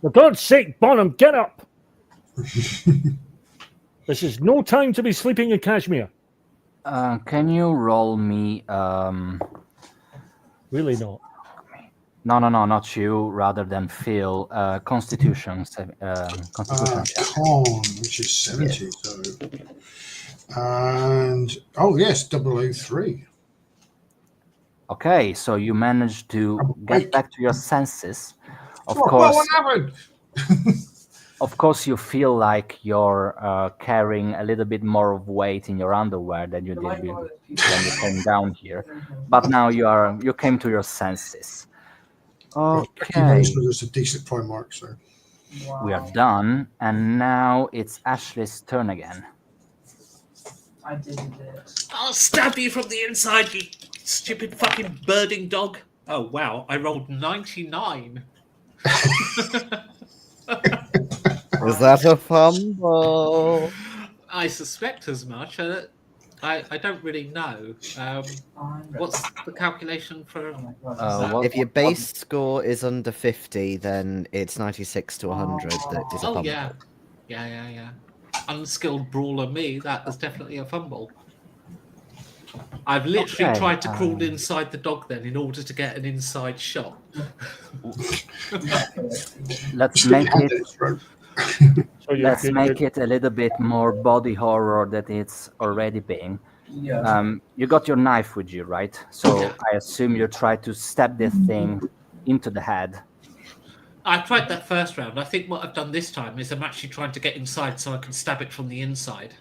for God's sake, Bonham, get up! This is no time to be sleeping in cashmere. Can you roll me? Really not. No, not you. Rather than Phil, Constitution. Constitution. Con, which is 70. So, and oh yes, 003. Okay, so you managed to get back to your senses. Of What course, happened? of course, you feel like you're carrying a little bit more of weight in your underwear than you did when you came down here. But now you came to your senses. Becky knows Okay, there's a decent prime mark, so we are done, and now it's Ashley's turn again. I didn't do it. I'll stab you from the inside, you stupid fucking birding dog. Oh, wow. I rolled 99. Was that a fumble? I suspect as much. I don't really know. What's the calculation for? If your base score is under 50, then it's 96 to 100 that is a Oh, fumble. yeah. Unskilled brawler me, that was definitely a fumble. I've literally tried to crawl inside the dog then in order to get an inside shot. Let's make it. So Let's make it a little bit more body horror that it's already being. Yeah. You got your knife with you, right? So I assume you try to stab this thing into the head. I tried that first round. I think what I've done this time is I'm actually trying to get inside so I can stab it from the inside.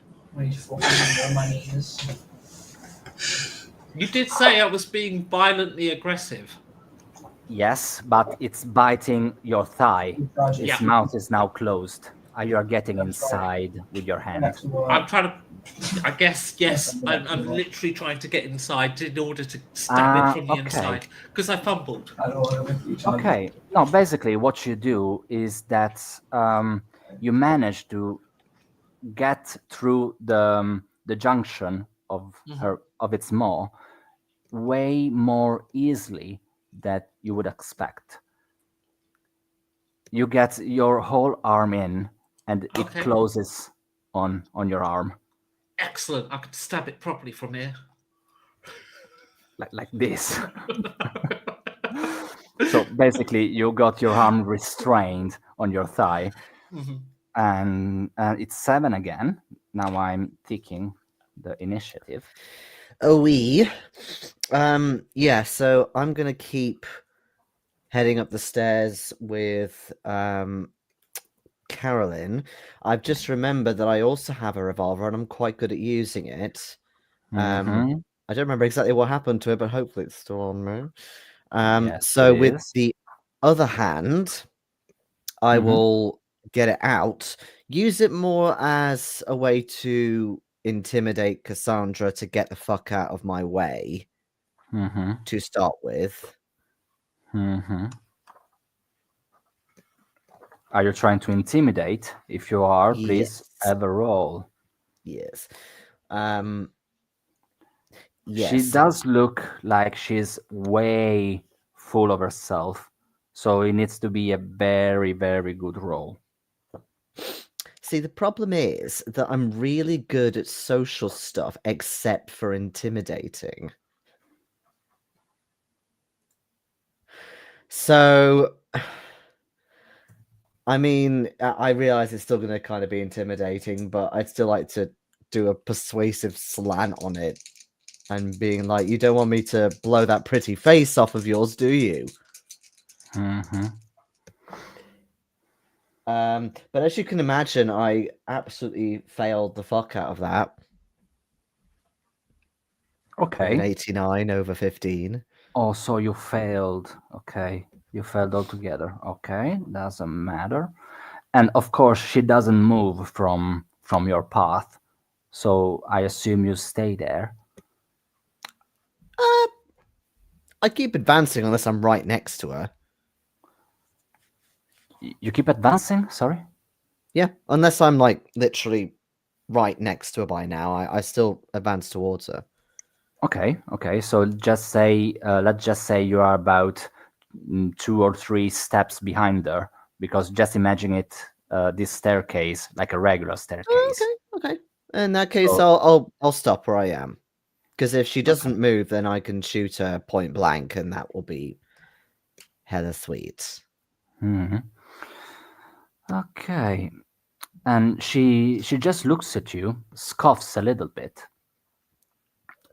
You did say I was being violently aggressive. Yes, but it's biting your thigh. Its Yeah. mouth is now closed. You are getting inside with your hand. I'm trying to. I guess yes. I'm literally trying to get inside in order to stab it from the Okay. inside because I fumbled. Okay. No, basically, what you do is that you manage to get through the junction of its maw way more easily than you would expect. You get your whole arm in, and it Okay. closes on your arm Excellent. I can stab it properly from here. like this. So basically, you got your arm restrained on your thigh, and it's 7 again. Now I'm taking the initiative. Oh, yeah. So I'm gonna keep heading up the stairs with Carolyn. I've just remembered that I also have a revolver, and I'm quite good at using it. Mhm. I don't remember exactly what happened to it, but hopefully it's still on me. Yes, So it with is. the other hand, I will get it out, use it more as a way to intimidate Cassandra to get the fuck out of my way Mhm. to start with. Mhm. Are you trying to intimidate? If you are, please Yes. have a roll. Yes. She Yes. does look like she's way full of herself, so it needs to be a very, very good roll. See, the problem is that I'm really good at social stuff, except for intimidating. So, I mean, I realize it's still going to kind of be intimidating, but I'd still like to do a persuasive slant on it and being like, you don't want me to blow that pretty face off of yours, do you? Mm-hmm. But as you can imagine, I absolutely failed the fuck out of that. Okay. An 89 over 15. Oh, so you failed. Okay. You failed altogether. Okay. Doesn't matter. And of course, she doesn't move from your path. So I assume you stay there. I keep advancing unless I'm right next to her. You keep advancing? Sorry? Yeah, unless I'm like literally right next to her by now, I still advance towards her. Okay. Okay. So just say, let's just say you are about 2 or 3 steps behind her, because just imagine it, this staircase, like a regular staircase. Okay. In that case, So- I'll stop where I am. Because if she doesn't move, then I can shoot her point blank, and that will be hella sweet. Mm-hmm. Okay. And she just looks at you, scoffs a little bit.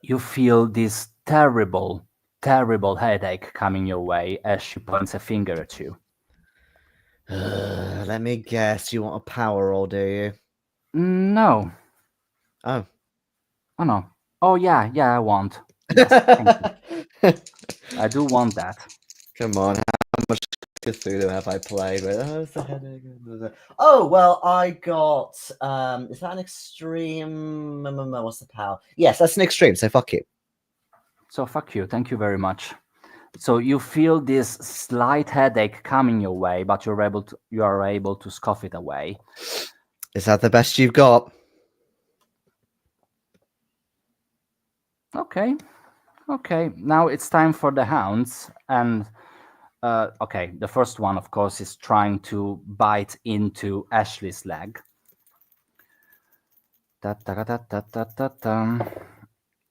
You feel this terrible, terrible headache coming your way as she points a finger at you. Let me guess, you want a power roll, do you? No. Oh. Oh, no. Oh, yeah, I want. Yes, thank you. I do want that. Come on, how much Cthulhu have I played with? Oh, it's a headache. Oh, well, I got, is that an extreme? What's the power? Yes, that's an extreme, so fuck you. So fuck you. Thank you very much. So you feel this slight headache coming your way, but you are able to scoff it away. Is that the best you've got? Okay. Now it's time for the hounds, and okay, the first one, of course, is trying to bite into Ashley's leg.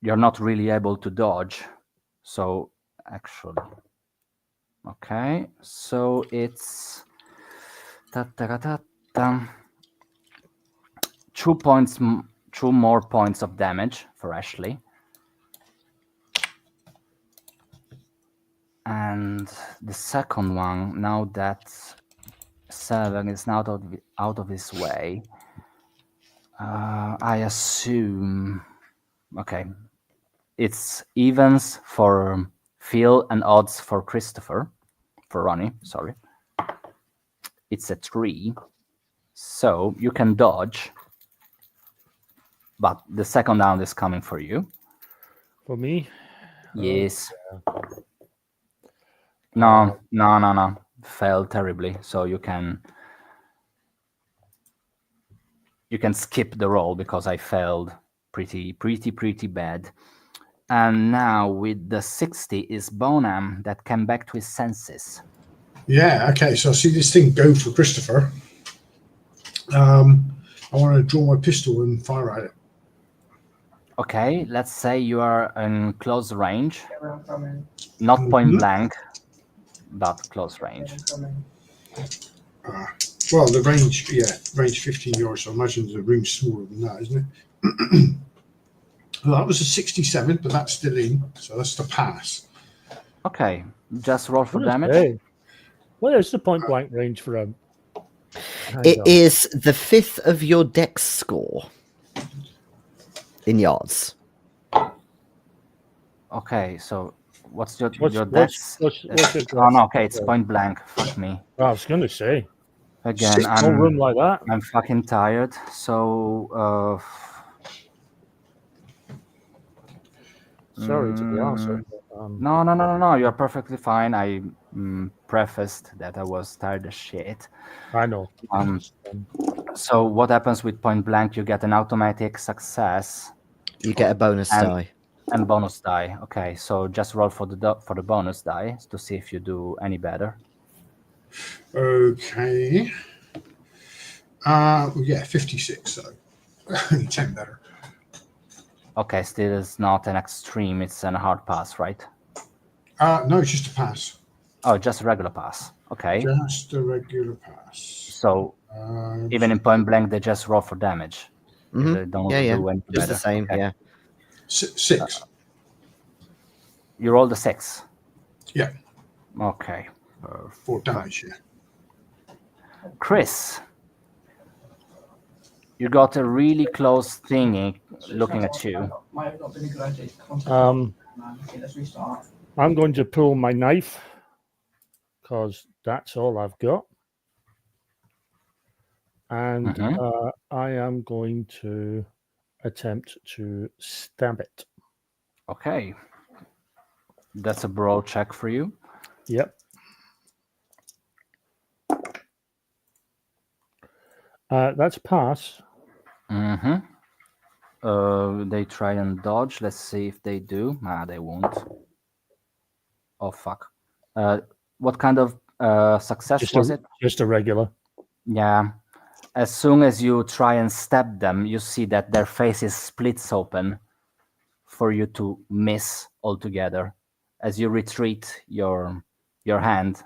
You're not really able to dodge, so actually, okay, so it's 2 more points of damage for Ashley. And the second one, now that 7 is now out of his way, I assume, okay, it's evens for Phil and odds for Christopher. for Ronnie. Sorry. It's a 3. So you can dodge, but the second round is coming for you. For me? Yes. Oh, No. Failed terribly. So you can skip the roll because I failed pretty bad. And now with the 60 is Bonham that came back to his senses. Yeah, okay, so I see this thing go for Christopher. I want to draw my pistol and fire at it. Okay, let's say you are in close range, Yeah, I'm coming. not point Mhm. blank, but close range. I'm coming. Well, the range 15 yards, so I imagine the room's smaller than that, isn't it? Well, that was a 67, but that's still in, so that's the pass. Okay, just roll for what is damage. hey, what is the point blank range for a? It is the 5th of your dex score in yards. Okay, so what's your What's dex? your Oh no, okay, it's point blank. Fuck me. I was going to say, Again, no room like that. I'm fucking tired. So Sorry to be honest. No. You're perfectly fine. I prefaced that I was tired as shit. I know. So what happens with point blank? You get an automatic success You get a bonus die. and bonus die. Okay, so just roll for the bonus die to see if you do any better. Okay. 56, so 10 better. Okay, still is not an extreme. It's a hard pass, right? No, it's just a pass. Oh, just a regular pass. Okay. Just a regular pass. So even in point blank, they just roll for damage. Mhm. They don't Yeah, do any just better. the same. Okay. Yeah. 6. You roll the 6. Yeah. Okay. 4 damage, yeah. Chris, you got a really close thingy looking at you. Might have not been a good idea to contact Um, man. Okay, let's restart. I'm going to pull my knife because that's all I've got, and Mhm. I am going to attempt to stab it. Okay. That's a brawl check for you. Yep. That's a pass. Mm-hmm. They try and dodge. Let's see if they do. They won't. Oh, fuck. What kind of success was it? Just a regular. Yeah. As soon as you try and stab them, you see that their faces splits open for you to miss altogether. As you retreat your hand,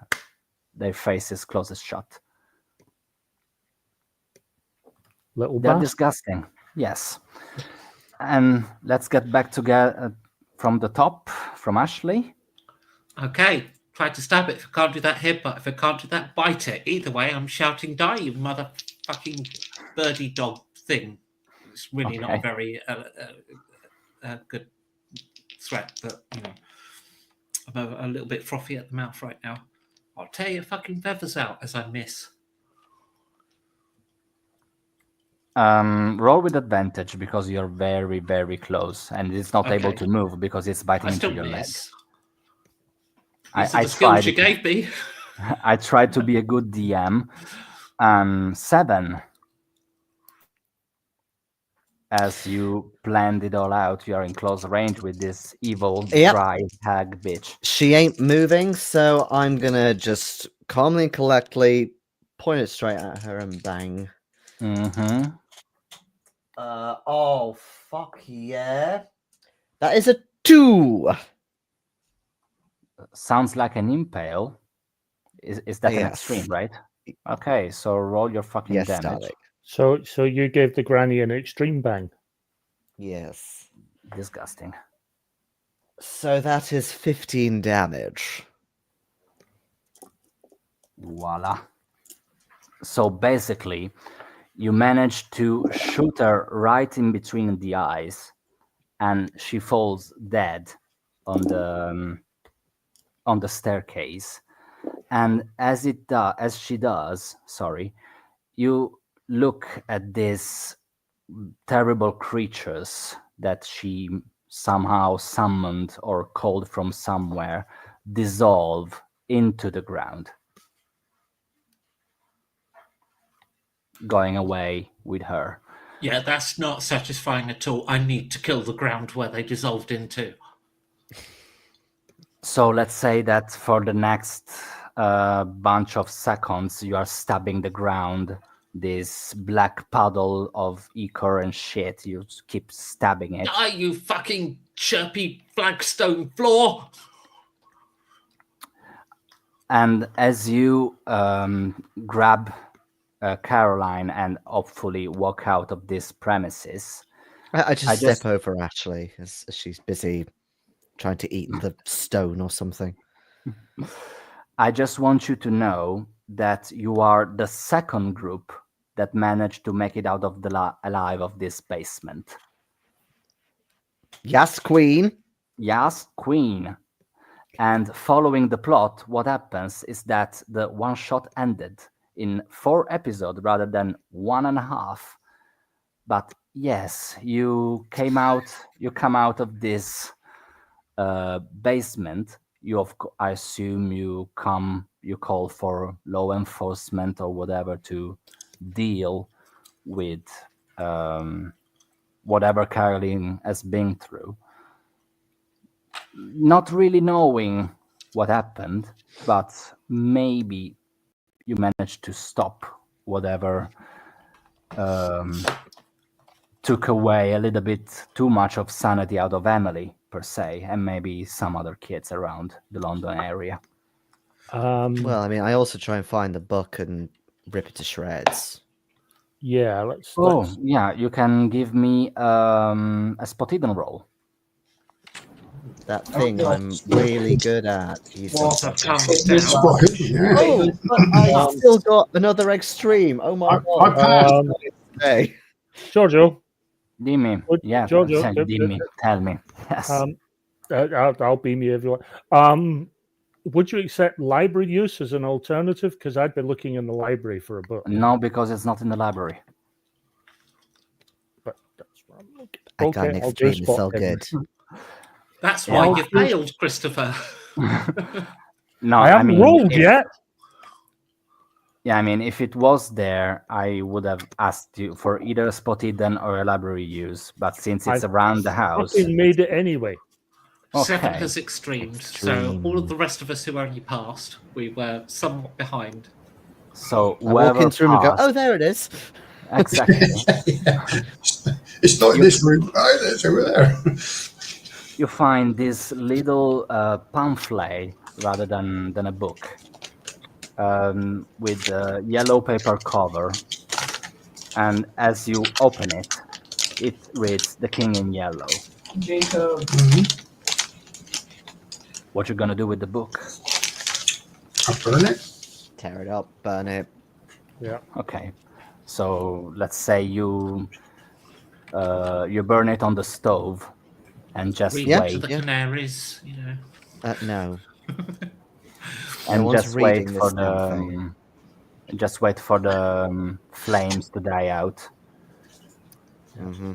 their faces closes shut. Little They're bastard. disgusting. Yes. And let's get back together from the top, from Ashley. Okay, try to stab it. If I can't do that, headbutt. If I can't do that, bite it. Either way, I'm shouting, die, you motherfucking birdie dog thing. It's really not a Okay. very good threat, but, you know, I'm a little bit frothy at the mouth right now. I'll tear your fucking feathers out as I miss. Roll with advantage because you're very, very close, and it's not able Okay. to move because it's biting I into still your leg. miss. I These are the skills tried. you gave me. I tried to be a good DM. 7. As you planned it all out, you are in close range with this evil, Yep. dry hag bitch. She ain't moving, so I'm gonna just calmly and collectly point it straight at her and bang. Mm-hmm. Oh fuck yeah! That is a 2. Sounds like an impale. Is that an Yes. extreme, right? Okay, so roll your fucking Yes, damage. darling. So you gave the granny an extreme bang. Yes. Disgusting. So that is 15 damage. Voila. So basically, you managed to shoot her right in between the eyes, and she falls dead on the staircase. And as she does, sorry, you look at these terrible creatures that she somehow summoned or called from somewhere dissolve into the ground, going away with her. Yeah, that's not satisfying at all. I need to kill the ground where they dissolved into. So let's say that for the next bunch of seconds, you are stabbing the ground, this black puddle of ichor and shit. You keep stabbing it. Die, you fucking chirpy flagstone floor! And as you grab Caroline and hopefully walk out of this premises, I just I step just- over Ashley as she's busy trying to eat the stone or something. I just want you to know that you are the second group that managed to make it out of the alive of this basement. Yes, Queen. Yes, Queen. And following the plot, what happens is that the one shot ended in 4 episodes rather than 1.5. But yes, you come out of this basement. I assume you call for law enforcement or whatever to deal with whatever Caroline has been through. Not really knowing what happened, but maybe you managed to stop whatever took away a little bit too much of sanity out of Emily, per se, and maybe some other kids around the London area. Well, I mean, I also try and find the book and rip it to shreds. Yeah, let's. Yeah, you can give me a spot hidden roll. That thing I'm really good at. Walls have calmed It's down. spot hidden, yeah. Oh, but I still got another extreme. Oh my I god. passed. Hey. Giorgio, Dimmy, Would- yeah, Giorgio, Dimmy, tell me. Yes. I'll beam you if you want. Would you accept library use as an alternative? Because I'd be looking in the library for a book. No, because it's not in the library. But that's what I'm looking. I got an I'll do extreme. It's spot all hidden. good. That's Yeah. why you failed, Christopher. No, I haven't rolled if- yet. Yeah, I mean, if it was there, I would have asked you for either a spot hidden or a library use. But since it's I've around the house, Fucking made it anyway. 7 okay. has extremed, so all of the rest of us who only passed, we were somewhat behind. So I walk whoever into the room and go, passed- oh, there it is. exactly. Yeah. It's not in this room. Oh, it's over there. You find this little pamphlet rather than a book with a yellow paper cover, and as you open it, it reads "The King in Yellow." Jacob. What you gonna do with the book? I burn it. Tear it up, burn it. Yeah. Okay, so let's say you burn it on the stove and just Read Yeah, to wait the yeah. canaries, you know. No. and one's just reading wait this for damn the flames to die out. Hmm.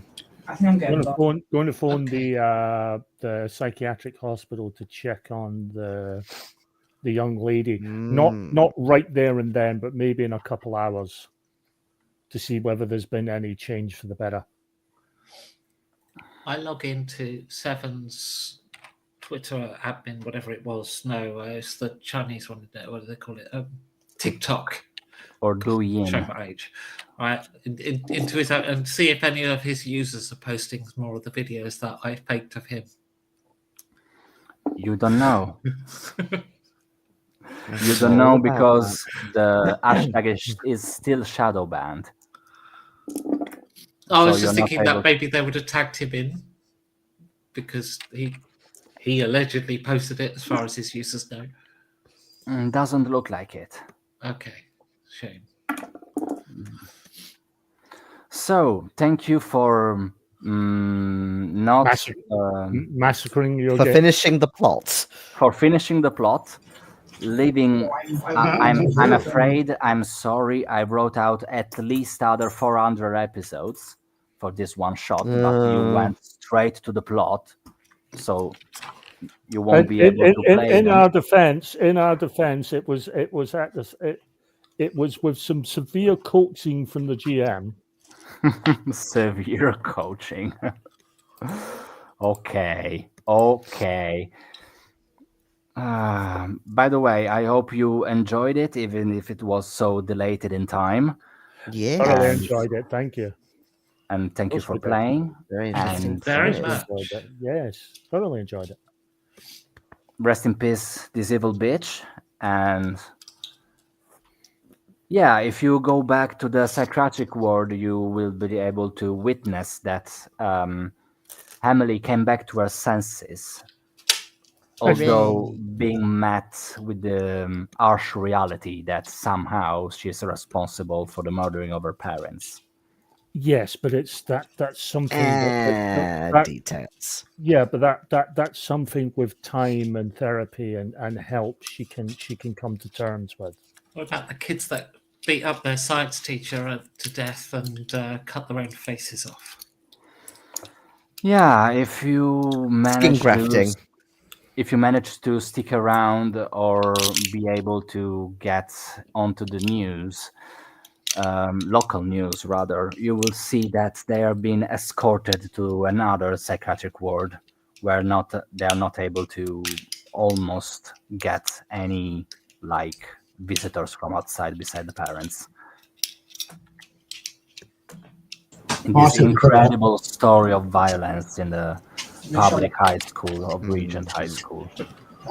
I think I'm getting lost. Going to phone Okay. the psychiatric hospital to check on the young lady. Not right there and then, but maybe in a couple hours, to see whether there's been any change for the better. I log into Seven's Twitter admin, whatever it was. No, it's the Chinese one. What do they call it? TikTok. Or do Show yin. my age. Right, into his and see if any of his users are posting more of the videos that I faked of him. You don't know. You It's don't all know about because the hashtag is still shadow banned. I was So just you're not thinking able that maybe they would have tagged him in because he allegedly posted it as far as his users know. Doesn't look like it. Okay, shame. So thank you for not Massacring your for game. finishing the plot. for finishing the plot. Leaving, I'm afraid, I'm sorry, I wrote out at least other 400 episodes for this one shot, but you went straight to the plot, so you won't be able to play in them. our defense, it was with some severe coaching from the GM. Severe coaching. Okay. By the way, I hope you enjoyed it, even if it was so delayed in time. Yeah. Thoroughly And- enjoyed it. Thank you. And thank you Course for we did. playing. Very interesting. And Very choice. much. Enjoyed it. Yes, thoroughly enjoyed it. rest in peace, this evil bitch. And yeah, if you go back to the psychiatric ward, you will be able to witness that Emily came back to her senses, although being met with the harsh reality that somehow she is responsible for the murdering of her parents. Yes, but it's that's something that Details. yeah, but that's something with time and therapy and help she can come to terms with. What about the kids that beat up their science teacher to death and cut their own faces off? Yeah, if you manage grafting. to stick around or be able to get onto the news, local news rather, you will see that they are being escorted to another psychiatric ward where they are not able to almost get any like visitors from outside beside the parents. In this incredible story of violence in the public high school of Regent High School.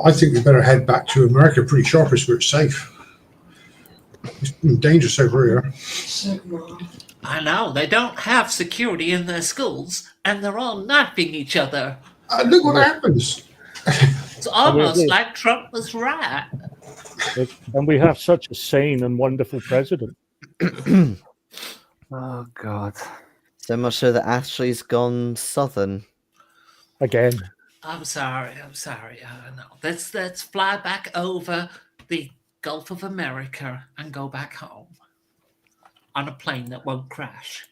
I think we better head back to America pretty sharpish where it's safe. It's dangerous over here. I know, they don't have security in their schools, and they're all knifing each other. Look what happens. It's almost like Trump was right. And we have such a sane and wonderful president. Oh God. So much so that Ashley's gone southern. Again. I'm sorry. No, let's fly back over the Gulf of America and go back home on a plane that won't crash.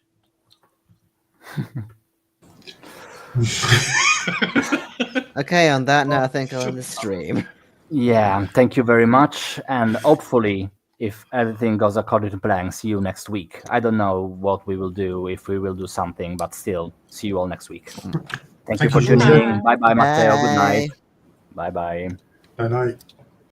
Okay, on that note, I think I'll end the stream. Yeah, thank you very much. And hopefully, if everything goes according to plan, see you next week. I don't know what we will do, if we will do something, but still, see you all next week. Thank you for tuning in. Bye-bye, Matteo. Good night. Bye-bye. Good night.